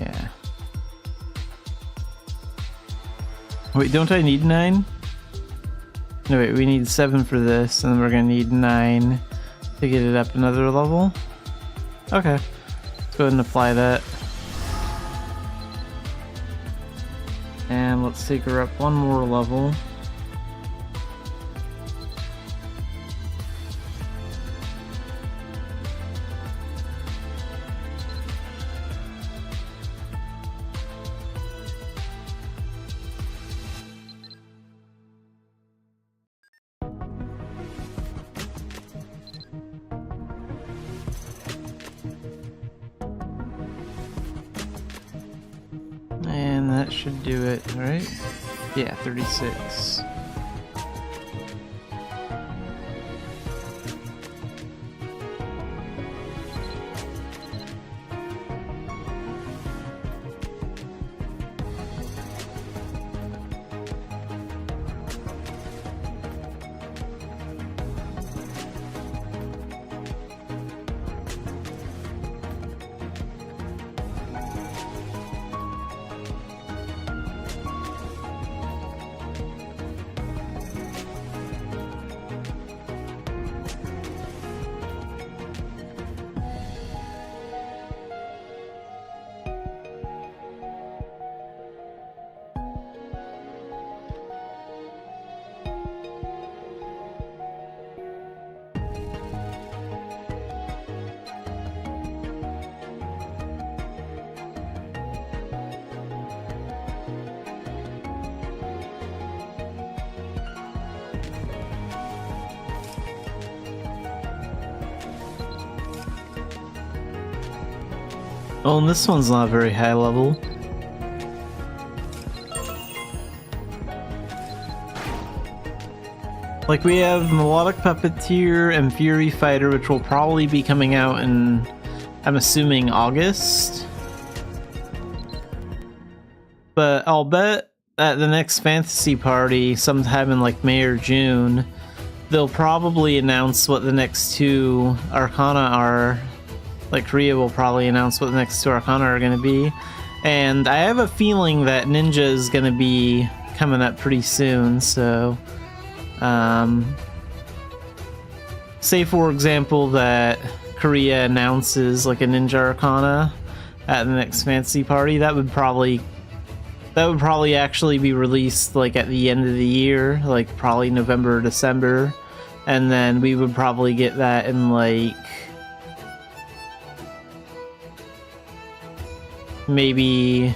yeah. Wait, don't I need 9? No wait, we need 7 for this, and then we're gonna need 9 to get it up another level. Okay, let's go ahead and apply that. And let's take her up 1 more level. And that should do it, right? Yeah, 36. Oh, and this one's not very high level. Like, we have Melodic Puppeteer and Fury Fighter, which will probably be coming out in, I'm assuming, August. But I'll bet at the next fantasy party, sometime in like May or June, they'll probably announce what the next 2 Arcana are. Like, Korea will probably announce what the next 2 Arcana are going to be. And I have a feeling that Ninja is going to be coming up pretty soon, so... say, for example, that Korea announces, like, a Ninja Arcana at the next fantasy party, that would probably actually be released, like, at the end of the year, like, probably November or December. And then we would probably get that in, like... maybe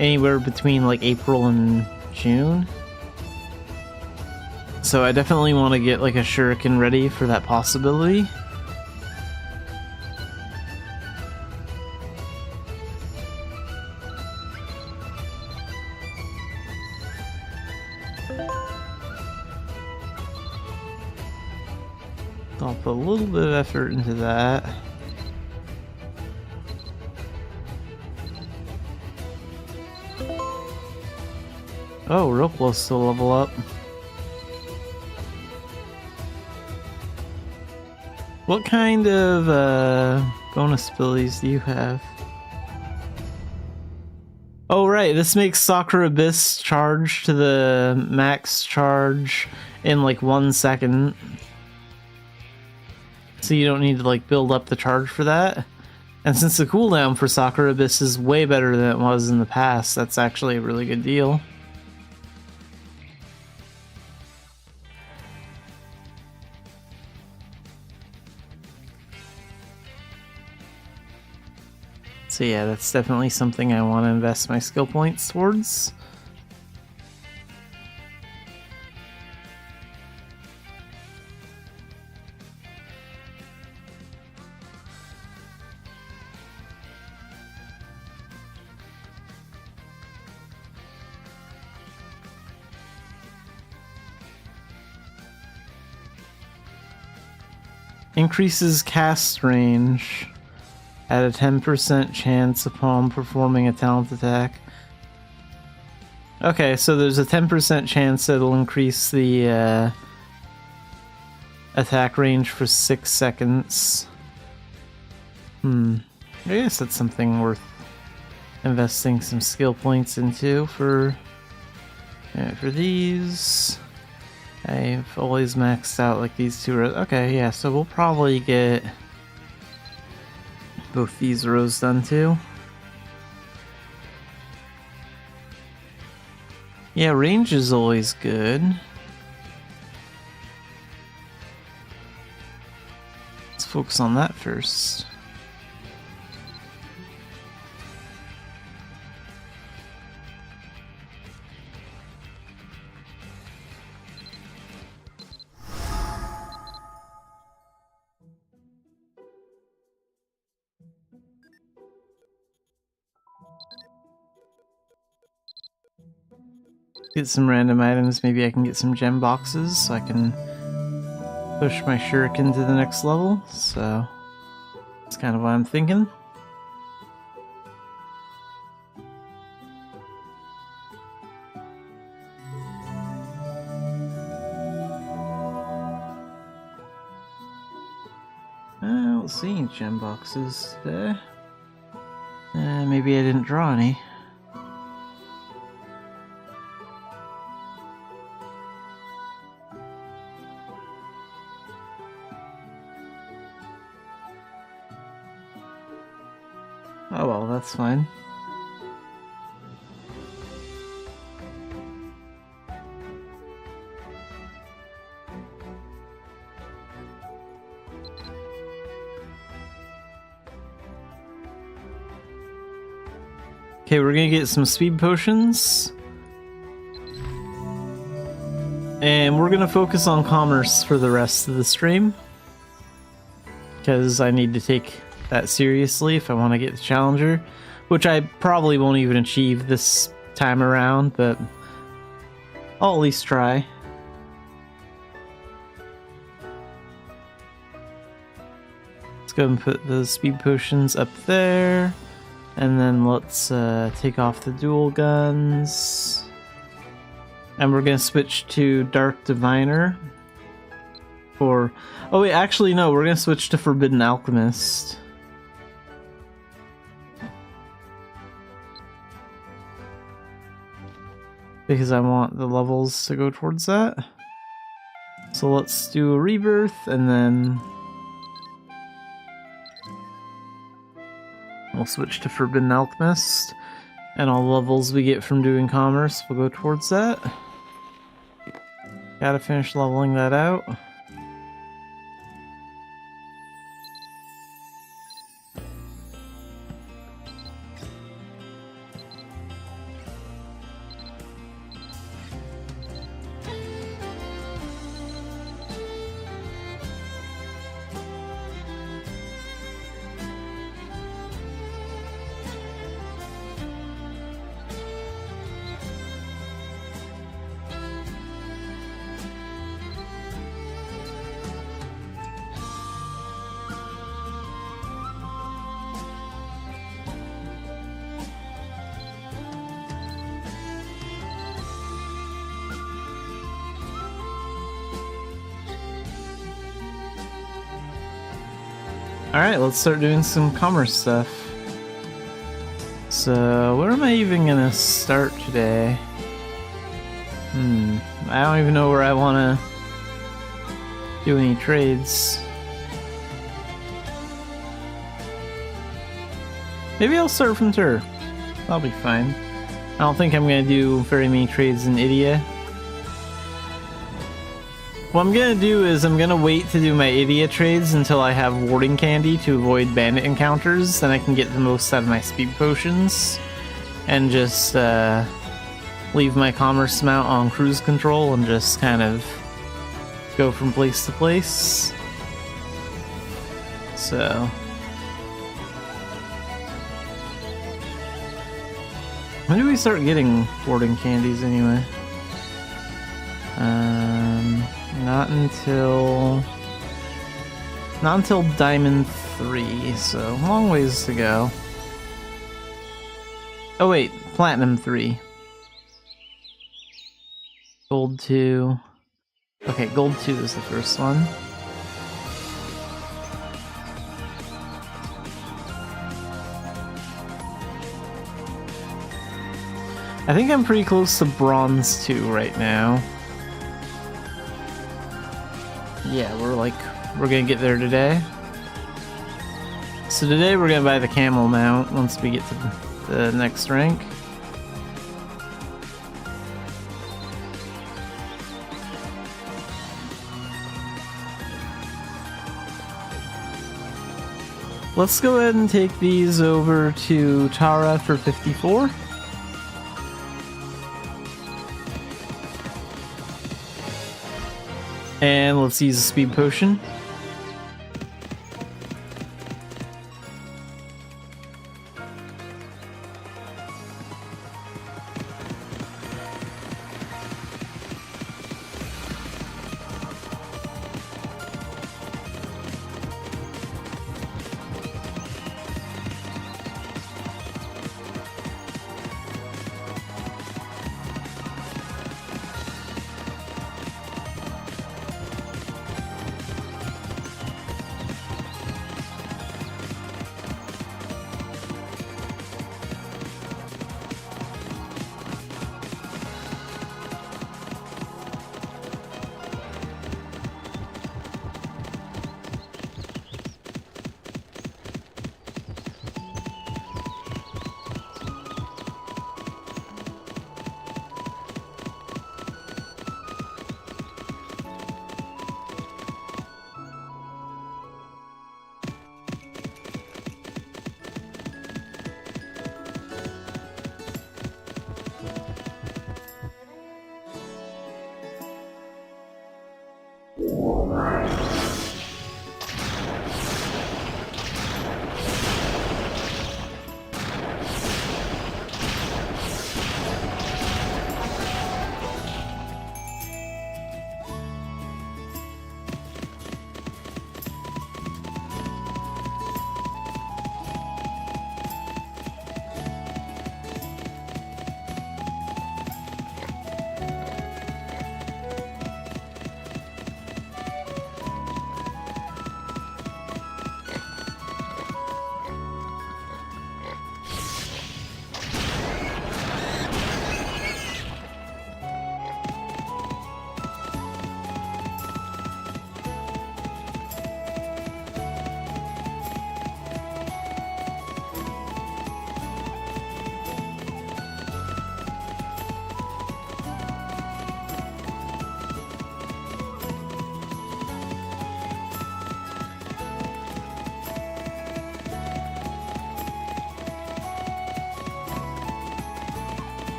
anywhere between like April and June. So I definitely want to get like a shuriken ready for that possibility. I'll put a little bit of effort into that. Oh, real close to level up. What kind of bonus abilities do you have? Oh right, this makes Soccer Abyss charge to the max charge in like 1 second. So you don't need to like build up the charge for that. And since the cooldown for Soccer Abyss is way better than it was in the past, that's actually a really good deal. So yeah, that's definitely something I want to invest my skill points towards. Increases cast range at a 10% chance upon performing a talent attack. Okay, so there's a 10% chance it'll increase the attack range for 6 seconds. I guess that's something worth investing some skill points into for these. I've always maxed out like these two rows. Okay, yeah, so we'll probably get both these rows done too. Yeah, range is always good. Let's focus on that first. Get some random items, maybe I can get some gem boxes so I can push my shuriken to the next level, so that's kind of what I'm thinking. I don't see any gem boxes there. Maybe I didn't draw any. Oh well, that's fine. Okay, we're gonna get some speed potions. And we're gonna focus on commerce for the rest of the stream. Because I need to take that seriously if I want to get the challenger. Which I probably won't even achieve this time around, but I'll at least try. Let's go and put those speed potions up there. And then let's take off the dual guns. And we're going to switch to Dark Diviner. For... Oh wait, actually no, we're going to switch to Forbidden Alchemist. Because I want the levels to go towards that. So let's do a rebirth and then... we'll switch to Forbidden Alchemist, and all levels we get from doing commerce will go towards that. Gotta finish leveling that out. Alright, let's start doing some commerce stuff. So, where am I even gonna start today? I don't even know where I wanna do any trades. Maybe I'll start from Tur. That'll be fine. I don't think I'm gonna do very many trades in Idia. What I'm gonna do is I'm gonna wait to do my Idia trades until I have warding candy to avoid bandit encounters, then I can get the most out of my speed potions, and just leave my commerce mount on cruise control and just kind of go from place to place. So when do we start getting warding candies anyway? Not until Diamond 3, so long ways to go. Oh wait, Platinum 3. Gold 2. Okay, Gold 2 is the first one. I think I'm pretty close to Bronze 2 right now. Yeah, we're gonna get there today. So today we're gonna buy the camel mount once we get to the next rank. Let's go ahead and take these over to Tara for 54. And let's use a speed potion.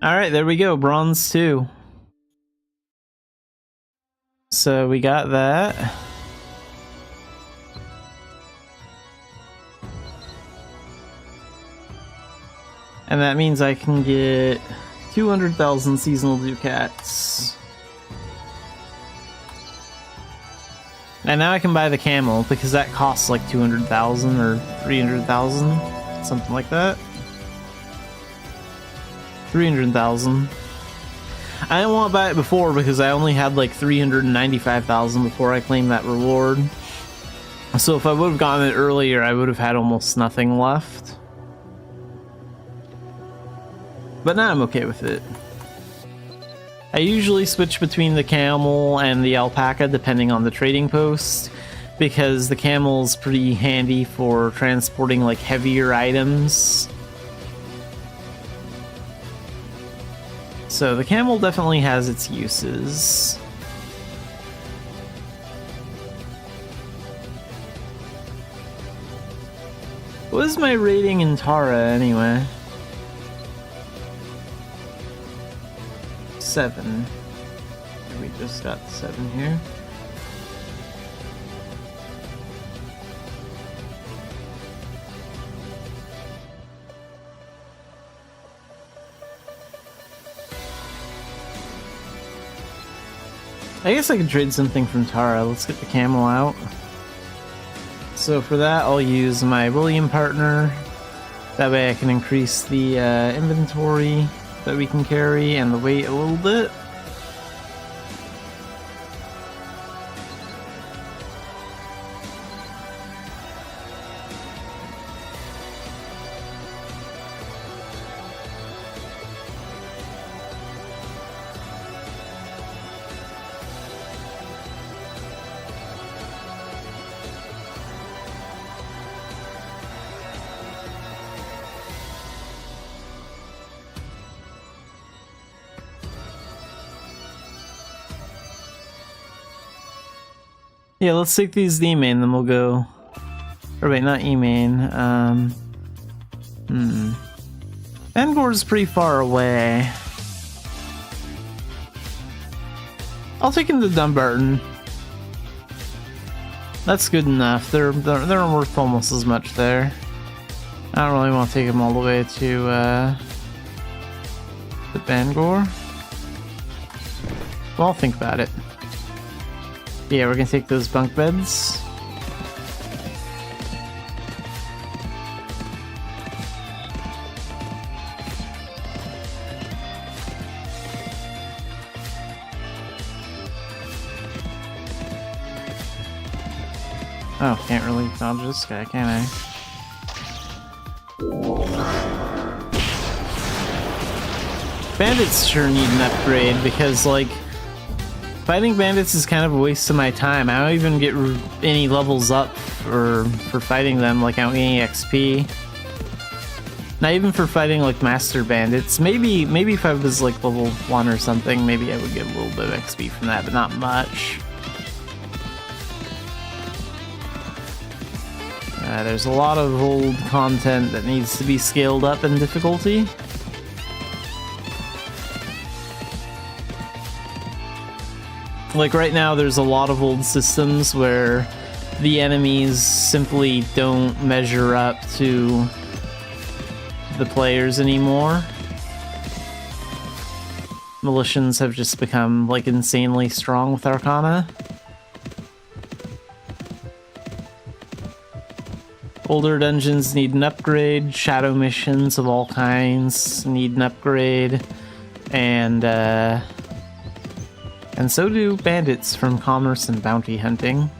Alright, there we go. Bronze 2. So we got that. And that means I can get 200,000 seasonal ducats. And now I can buy the camel, because that costs like 200,000 or 300,000, something like that. 300,000. I didn't want to buy it before because I only had like 395,000 before I claimed that reward. So if I would have gotten it earlier, I would have had almost nothing left. But now I'm okay with it. I usually switch between the camel and the alpaca depending on the trading post, because the camel's pretty handy for transporting like heavier items. So the camel definitely has its uses. What is my rating in Tara anyway? 7. We just got 7 here. I guess I could trade something from Tara. Let's get the camel out. So for that, I'll use my William partner. That way I can increase the inventory that we can carry and the weight a little bit. Yeah, let's take these to E-main, then we'll go... Or wait, not E-main, Bangor's pretty far away. I'll take him to Dumbarton. That's good enough. They're worth almost as much there. I don't really want to take him all the way to Bangor. Well, I'll think about it. Yeah, we're gonna take those bunk beds. Oh, can't really dodge this guy, can I? Bandits sure need an upgrade because, like, fighting bandits is kind of a waste of my time. I don't even get any levels up for fighting them, like I don't get any XP. Not even for fighting like master bandits. Maybe if I was like level 1 or something, maybe I would get a little bit of XP from that, but not much. There's a lot of old content that needs to be scaled up in difficulty. Like right now, there's a lot of old systems where the enemies simply don't measure up to the players anymore. Militians have just become like insanely strong with Arcana. Older dungeons need an upgrade, shadow missions of all kinds need an upgrade, and so do bandits from commerce and bounty hunting.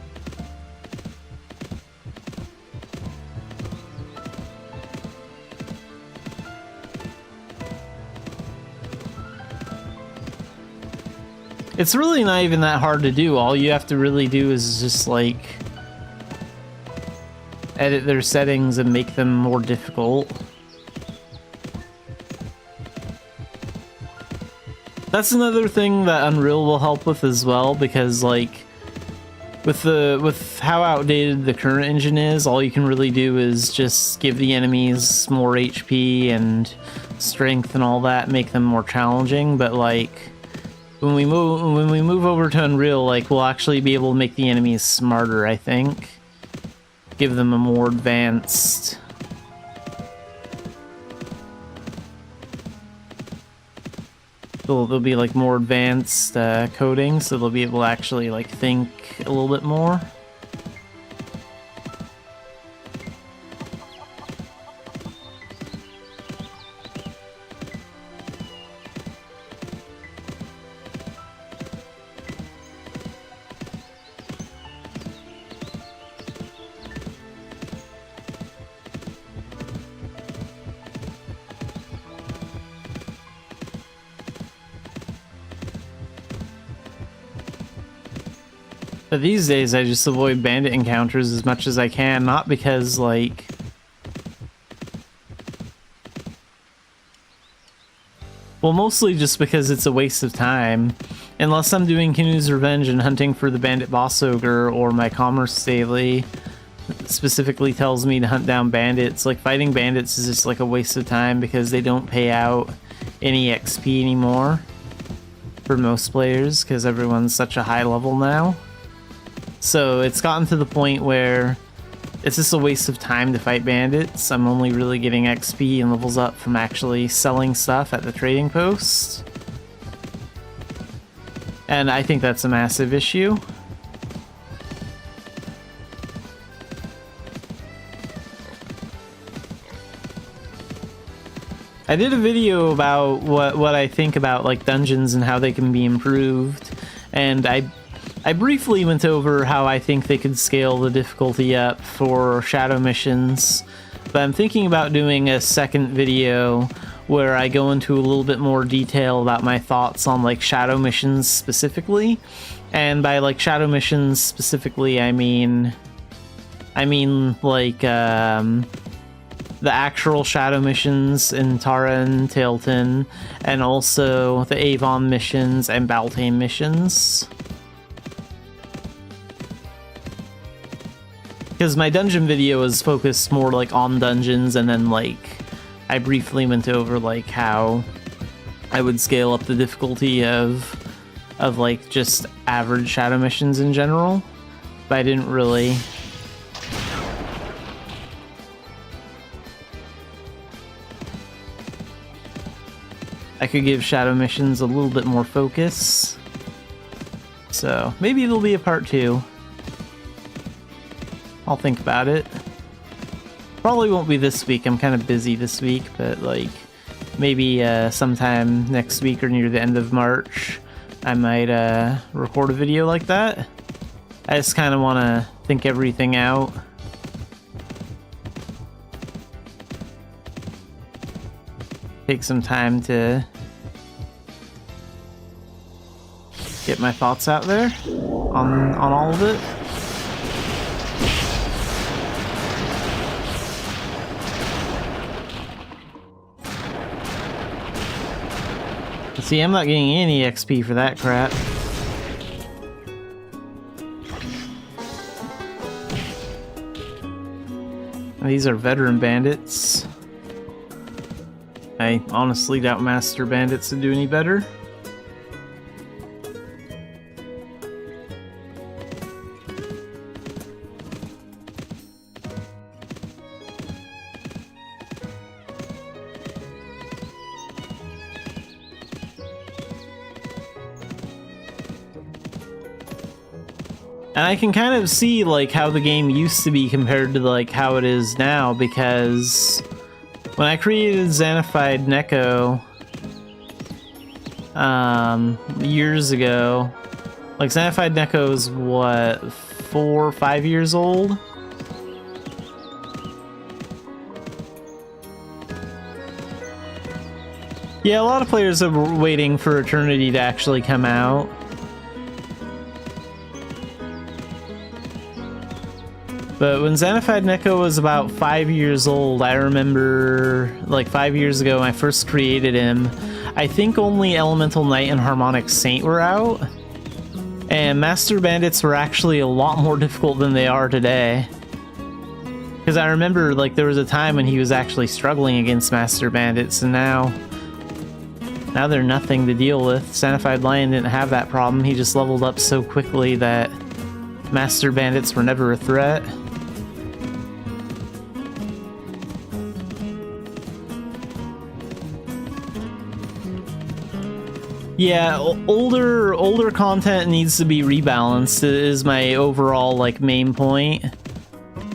It's really not even that hard to do. All you have to really do is just like edit their settings and make them more difficult. That's another thing that Unreal will help with as well, because like With how outdated the current engine is, all you can really do is just give the enemies more HP and strength and all that, make them more challenging. But like when we move over to Unreal, like we'll actually be able to make the enemies smarter, I think. Give them a more advanced they'll be like more advanced coding, so they'll be able to actually like think a little bit more. But these days I just avoid bandit encounters as much as I can, not because like well, mostly just because it's a waste of time. Unless I'm doing Canoe's Revenge and hunting for the bandit boss ogre, or my commerce daily specifically tells me to hunt down bandits. Like fighting bandits is just like a waste of time because they don't pay out any XP anymore for most players because everyone's such a high level now. So it's gotten to the point where it's just a waste of time to fight bandits. I'm only really getting XP and levels up from actually selling stuff at the trading post. And I think that's a massive issue. I did a video about what I think about like dungeons and how they can be improved, and I briefly went over how I think they could scale the difficulty up for shadow missions, but I'm thinking about doing a second video where I go into a little bit more detail about my thoughts on like shadow missions specifically. And by like shadow missions specifically, I mean like the actual shadow missions in Tara and Tailton, and also the Avon missions and Baltane missions. Because my dungeon video is focused more like on dungeons, and then like I briefly went over like how I would scale up the difficulty of like just average shadow missions in general, but I didn't really. I could give shadow missions a little bit more focus, so maybe there'll be a part 2. I'll think about it. Probably won't be this week, I'm kind of busy this week, but like maybe sometime next week or near the end of March I might record a video like that. I just kind of want to think everything out. Take some time to get my thoughts out there on all of it. See, I'm not getting any XP for that crap. These are veteran bandits. I honestly doubt master bandits would do any better. And I can kind of see like how the game used to be compared to like how it is now, because when I created Xanafied Neko years ago, like Xanafied Neko is what, 4 or 5 years old? Yeah, a lot of players are waiting for Eternity to actually come out. But when Xanafied Neko was about 5 years old, I remember, like 5 years ago when I first created him, I think only Elemental Knight and Harmonic Saint were out. And Master Bandits were actually a lot more difficult than they are today. Because I remember, like, there was a time when he was actually struggling against Master Bandits, and now they're nothing to deal with. Xanafiedlion didn't have that problem. He just leveled up so quickly that Master Bandits were never a threat. Yeah, older content needs to be rebalanced is my overall, like, main point.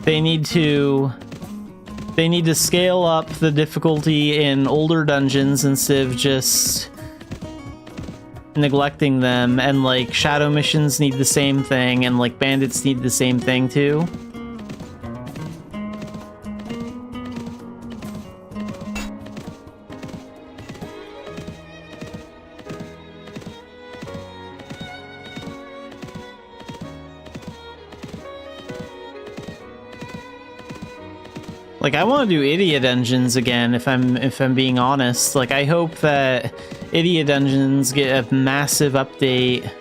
They need to scale up the difficulty in older dungeons instead of just neglecting them, and like shadow missions need the same thing, and like bandits need the same thing too. Like, I want to do Idiot Dungeons again, if I'm being honest. Like, I hope that Idiot Dungeons get a massive update,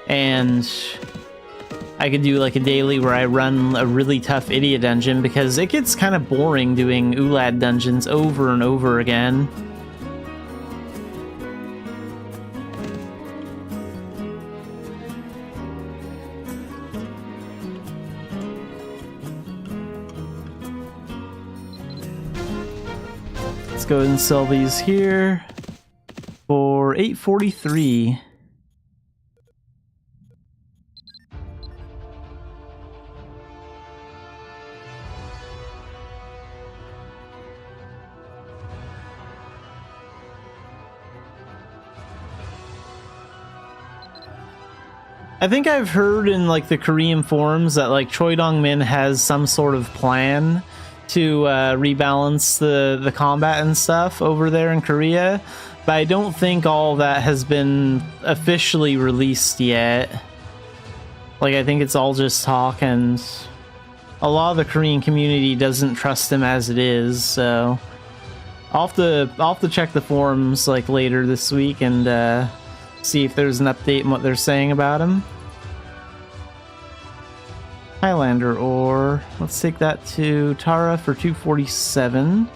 and I could do like a daily where I run a really tough Idiot Dungeon, because it gets kind of boring doing Ulad dungeons over and over again. Let's go ahead and sell these here for 843. I think I've heard in like the Korean forums that like Choi Dong-min has some sort of plan to rebalance the combat and stuff over there in Korea, but I don't think all that has been officially released yet. Like, I think it's all just talk, and a lot of the Korean community doesn't trust him as it is, so I'll have to check the forums like later this week and see if there's an update in what they're saying about him. Highlander ore. Let's take that to Tara for 247.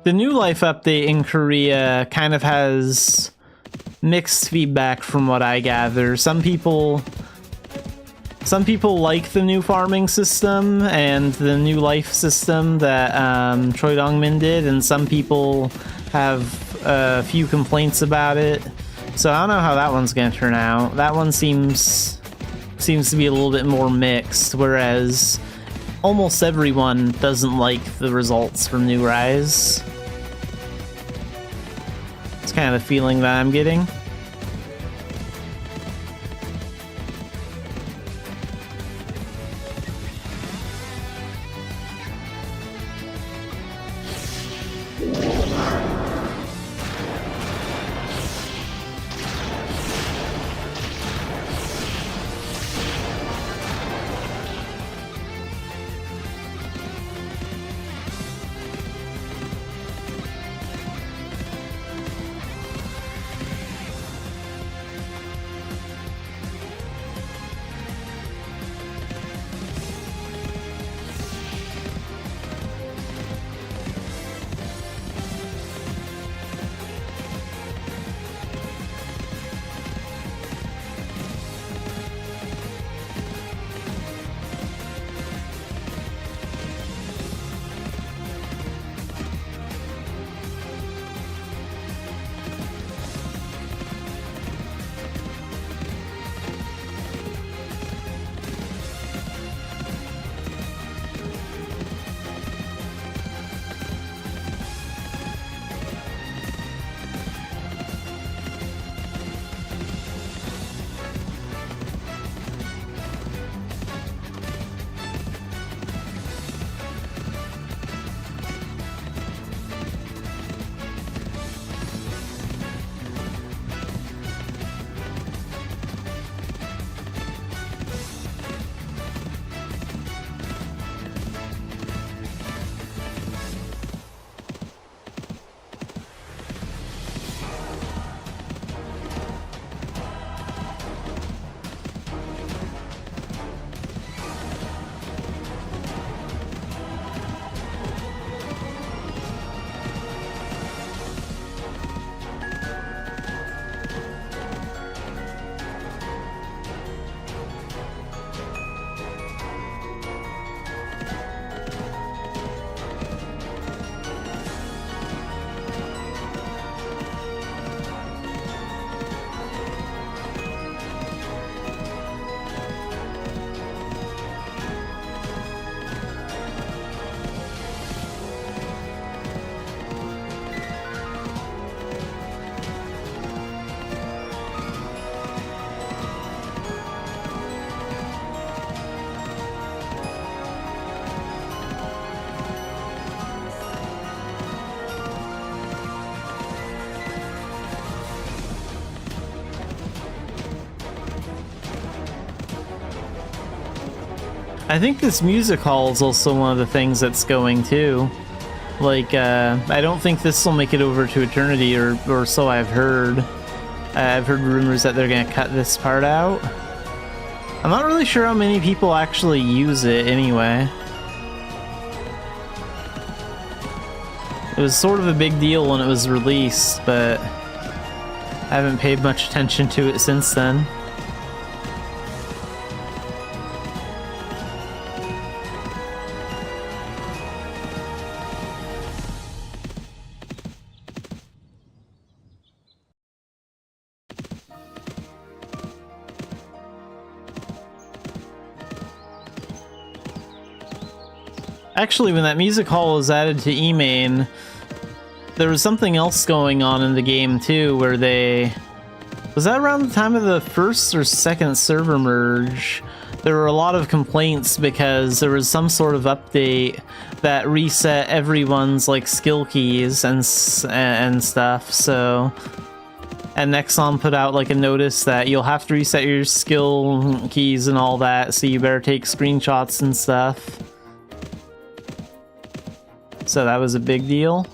The New Life update in Korea kind of has mixed feedback from what I gather. Some people like the new farming system and the new life system that Choi Dong-min did, and some people have a few complaints about it. So I don't know how that one's going to turn out. That one seems to be a little bit more mixed, whereas almost everyone doesn't like the results from New Rise. It's kind of the feeling that I'm getting. I think this music hall is also one of the things that's going too. Like, I don't think this will make it over to Eternity, or so I've heard. I've heard rumors that they're gonna cut this part out. I'm not really sure how many people actually use it anyway. It was sort of a big deal when it was released, but I haven't paid much attention to it since then. Actually, when that music hall was added to eMain, there was something else going on in the game too, where they... Was that around the time of the first or second server merge? There were a lot of complaints because there was some sort of update that reset everyone's like skill keys and stuff, so... And Nexon put out like a notice that you'll have to reset your skill keys and all that, so you better take screenshots and stuff. So that was a big deal.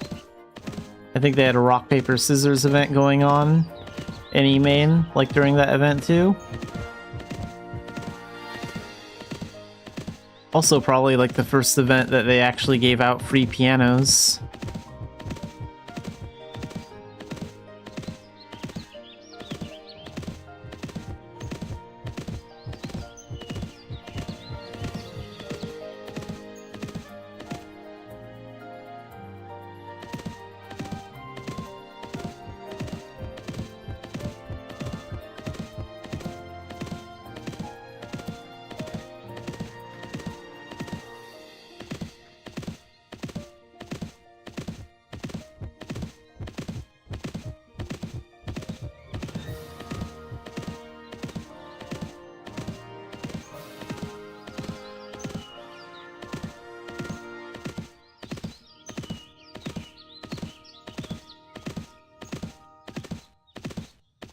I think they had a rock, paper, scissors event going on in eMain, like during that event too. Also probably like the first event that they actually gave out free pianos.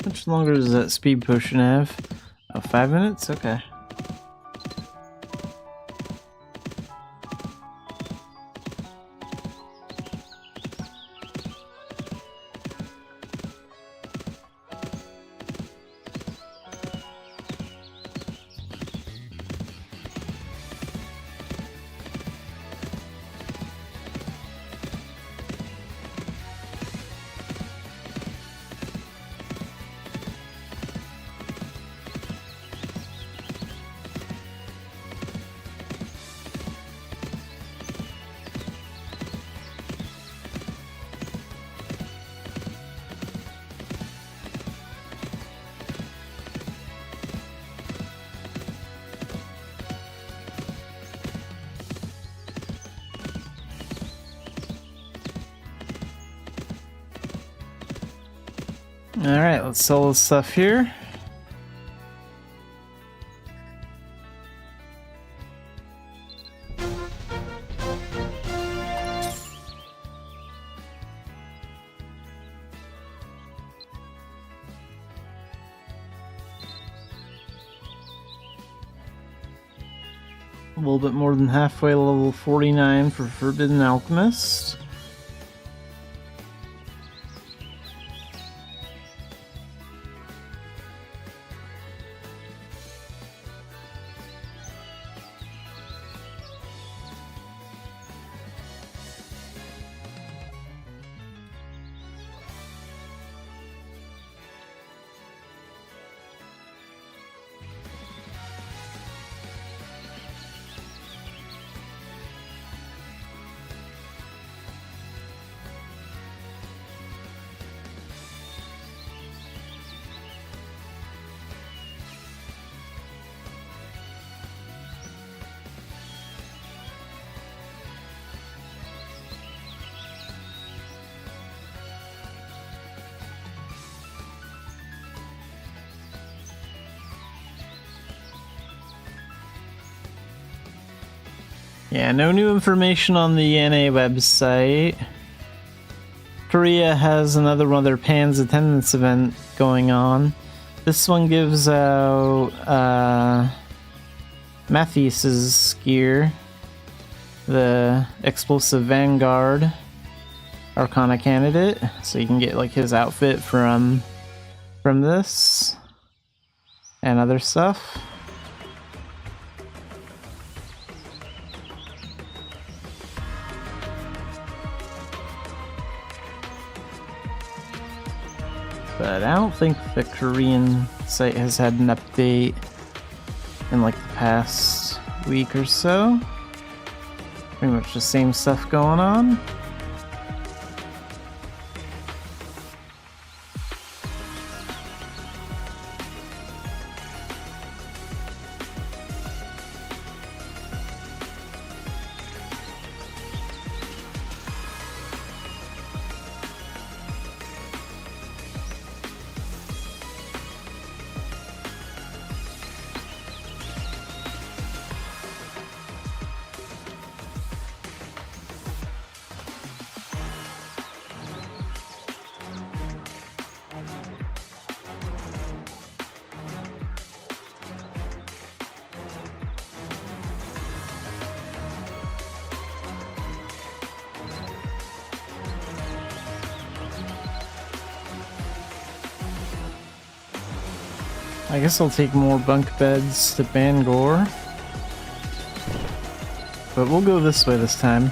How much longer does that speed potion have? Oh, 5 minutes? Okay. Alright, let's sell this stuff here. A little bit more than halfway, level 49 for Forbidden Alchemist. Yeah, no new information on the NA website. Korea has another one of their PAN's attendance event going on. This one gives out Mathias's gear, the Explosive Vanguard Arcana candidate, so you can get like his outfit from this and other stuff. But I don't think the Korean site has had an update in like the past week or so. Pretty much the same stuff going on. I guess I'll take more bunk beds to Bangor. But we'll go this way this time.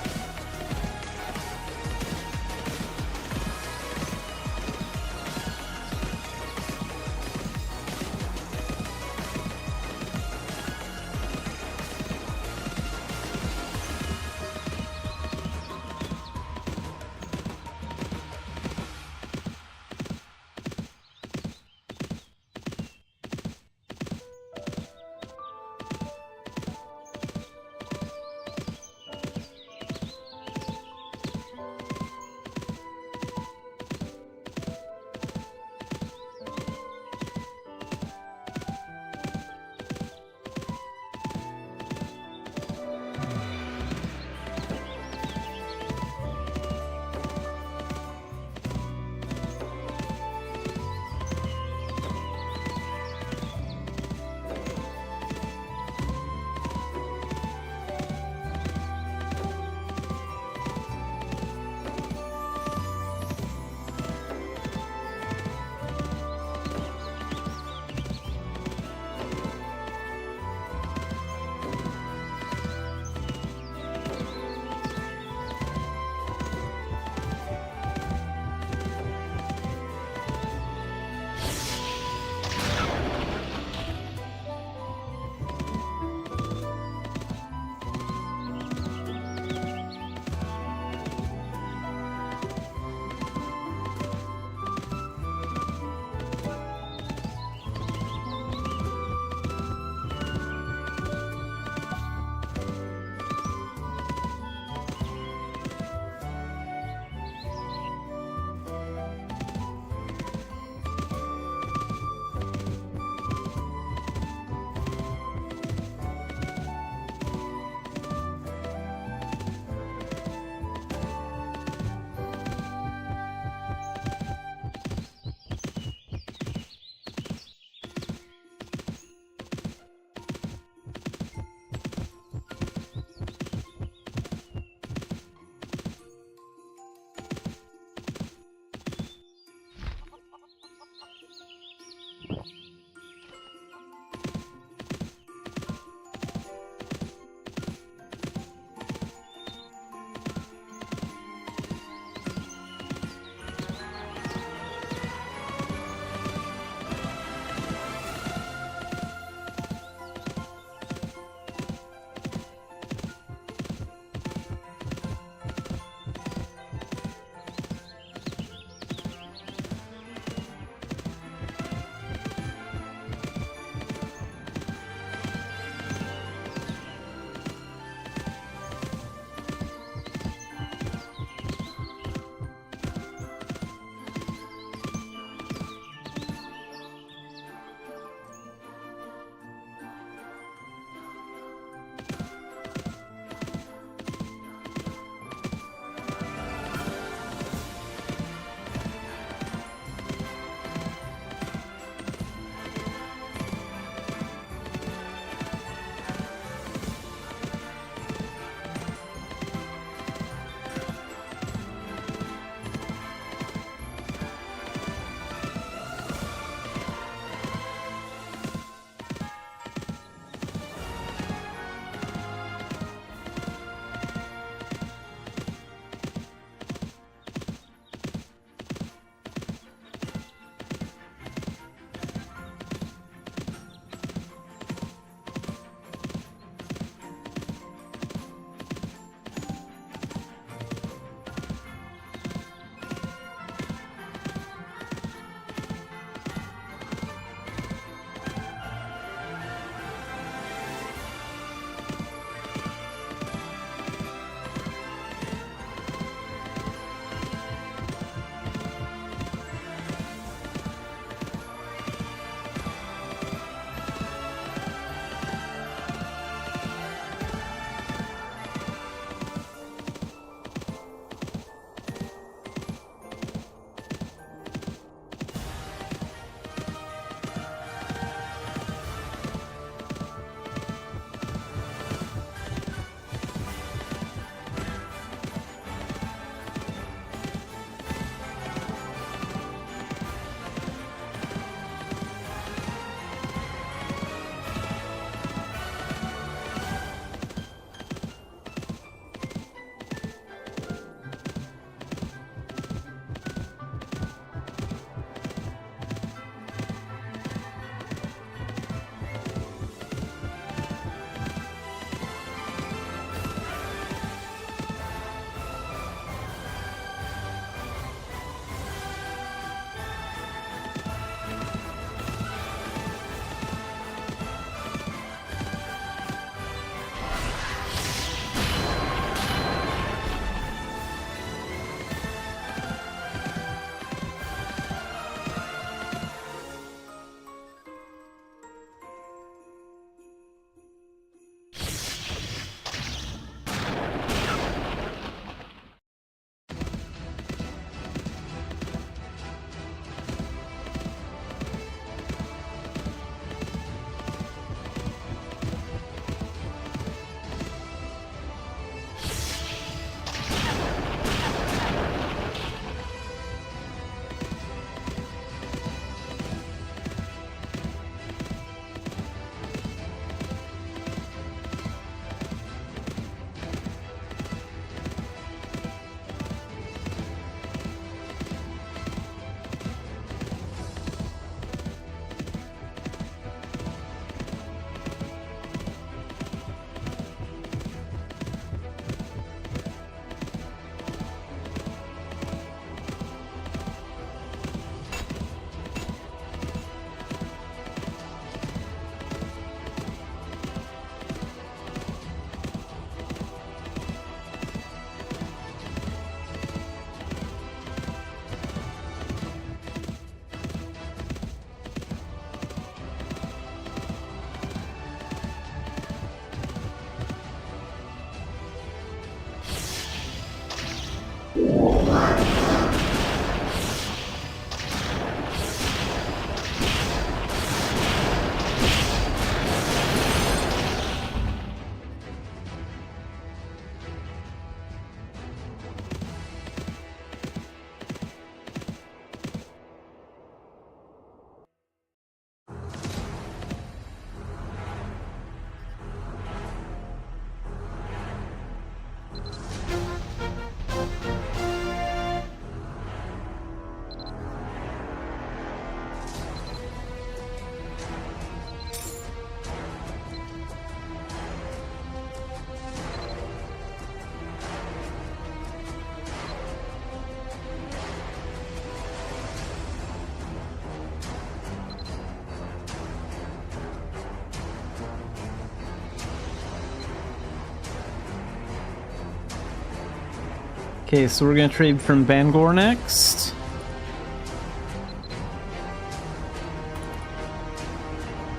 Okay, so we're gonna trade from Bangor next.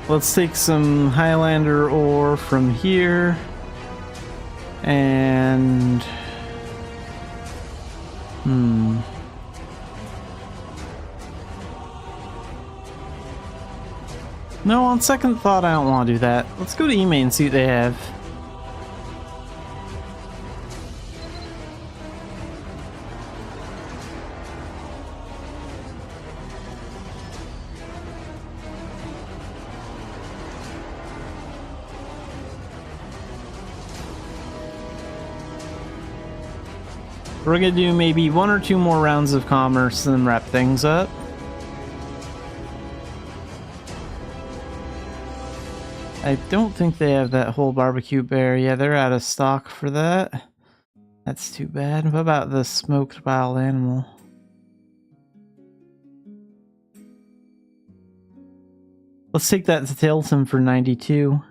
Let's take some Highlander ore from here. And... No, on second thought, I don't want to do that. Let's go to eMain and see what they have. We're gonna do maybe 1 or 2 more rounds of commerce and then wrap things up. I don't think they have that whole barbecue bear. Yeah, they're out of stock for that. That's too bad. What about the smoked wild animal? Let's take that to Tilton for 92.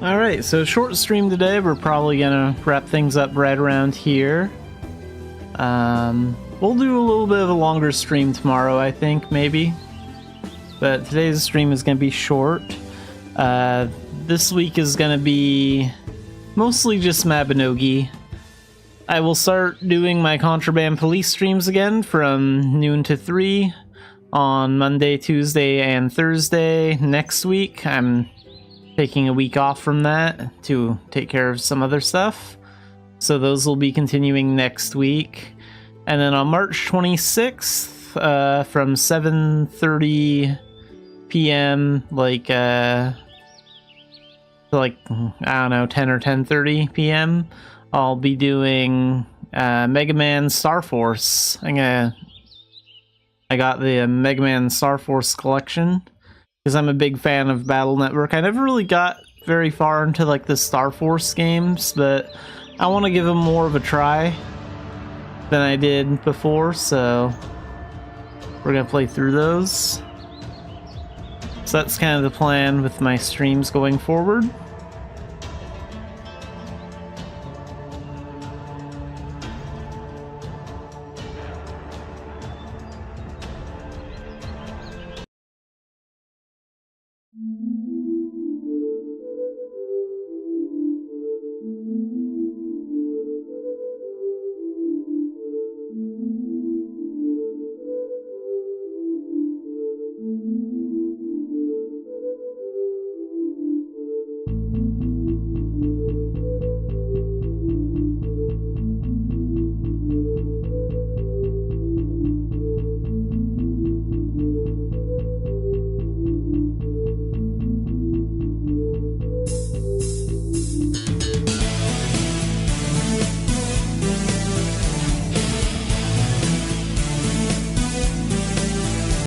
Alright, so short stream today. We're probably gonna wrap things up right around here. We'll do a little bit of a longer stream tomorrow, I think, maybe. But today's stream is gonna be short. This week is gonna be mostly just Mabinogi. I will start doing my Contraband Police streams again from noon to 3 on Monday, Tuesday, and Thursday next week. I'm taking a week off from that to take care of some other stuff. So those will be continuing next week. And then on March 26th, from 7:30 p.m., I don't know, 10 or 10:30 p.m., I'll be doing Mega Man Star Force. I got the Mega Man Star Force collection because I'm a big fan of Battle Network. I never really got very far into like the Star Force games, but I want to give them more of a try than I did before, so we're gonna play through those. So that's kind of the plan with my streams going forward.